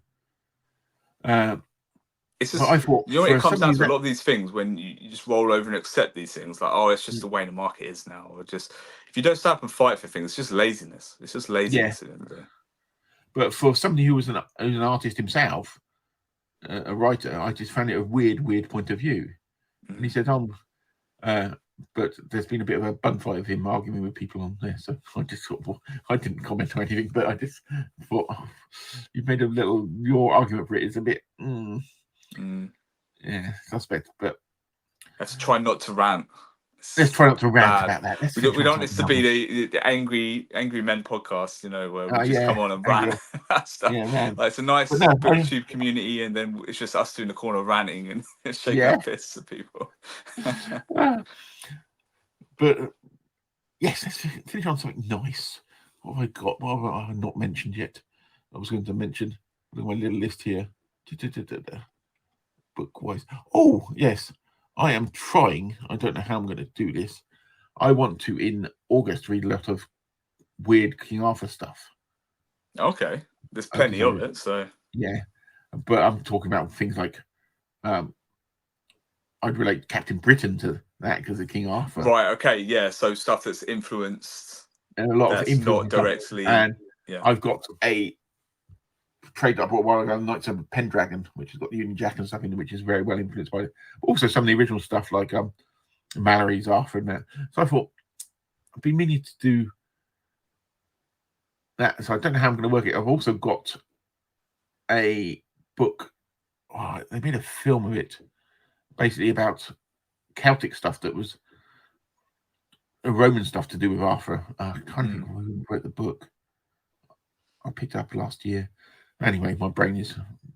It's just, I thought, it comes down to a lot of these things when you just roll over and accept these things, like, it's just the way the market is now, or just if you don't stop and fight for things, it's just laziness. It's just laziness at the end of the day. But for somebody who was an artist himself, a writer, I just found it a weird point of view. And he said, but there's been a bit of a bun fight of him arguing with people on there. So I just thought, I didn't comment or anything, but I just thought, you've made your argument for it is a bit, suspect. But let's try not to rant. Let's try not to rant about that. We don't want this to be the angry men podcast, where we just come on and rant about stuff. Like, it's a nice booktube community, and then it's just us two in the corner ranting and shaking our fists at people. But yes, let's finish on something nice. What have I got? What have I not mentioned yet? I was going to mention my little list here. Book-wise. Oh, yes. I am trying. I don't know how I'm going to do this. I want to, in August, read a lot of weird King Arthur stuff. Okay. There's plenty of it, so... Yeah. But I'm talking about things like... I'd relate Captain Britain to that because of King Arthur. Right, okay, yeah. So stuff that's influenced... And a lot of influence. Not directly... And I've got a trade up a while ago, Knights of Pendragon, which has got the Union Jack and stuff in it, which is very well influenced by it. But also some of the original stuff like Mallory's Arthur and that. So I thought I've been meaning to do that. So I don't know how I'm going to work it. I've also got a book. They made a film of it, basically about Celtic stuff that was Roman stuff to do with Arthur. I can't think of who wrote the book. I picked it up last year. Anyway, my brain is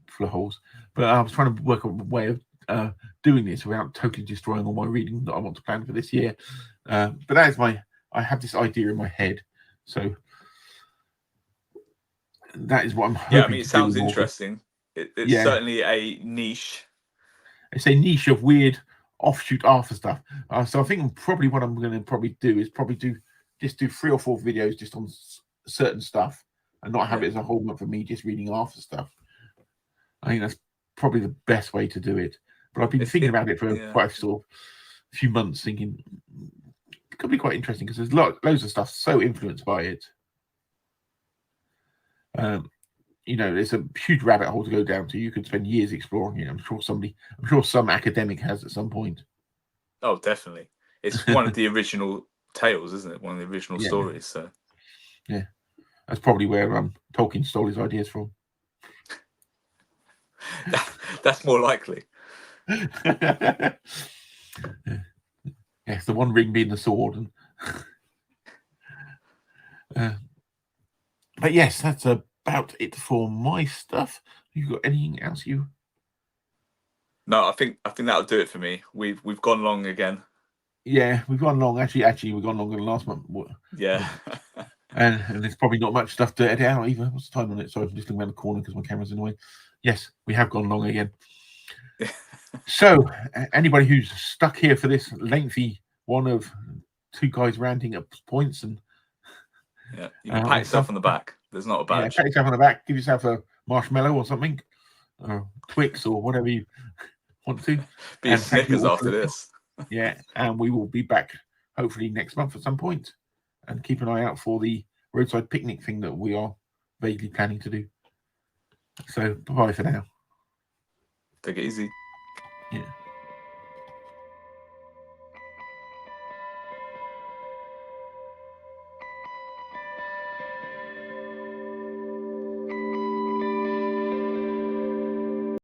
full of holes. But I was trying to work on a way of doing this without totally destroying all my reading that I want to plan for this year. But that is I have this idea in my head. So that is what I'm hoping. Yeah, I mean, it sounds interesting. It's certainly a niche. It's a niche of weird offshoot Arthur stuff. So I think probably what I'm going to do is do 3 or 4 videos just on certain stuff, and not have it as a whole month for me just reading Arthur stuff. I think that's probably the best way to do it. But I've been thinking about it for quite a few months, thinking it could be quite interesting because there's loads of stuff so influenced by it. There's a huge rabbit hole to go down to. You could spend years exploring it. I'm sure some academic has at some point. Oh, definitely. It's one of the original tales, isn't it? One of the original stories. So yeah. That's probably where Tolkien stole his ideas from. That's more likely. Yes, the one ring being the sword. But yes, that's about it for my stuff. You got anything else you? No, I think that'll do it for me. We've gone long again. Yeah, we've gone long. Actually, we've gone longer than last month. Yeah. And there's probably not much stuff to edit out either. What's the time on it? Sorry, I'm just looking around the corner because my camera's in the way. Yes, we have gone long again. So, anybody who's stuck here for this lengthy one of 2 guys ranting at points and you can pat yourself on the back. There's not a badge. Pat yourself on the back. Give yourself a marshmallow or something, or Twix or whatever you want to. Be a Snickers after this. Yeah, and we will be back hopefully next month at some point. And keep an eye out for the Roadside Picnic thing that we are vaguely planning to do. So bye for now. Take it easy. Yeah.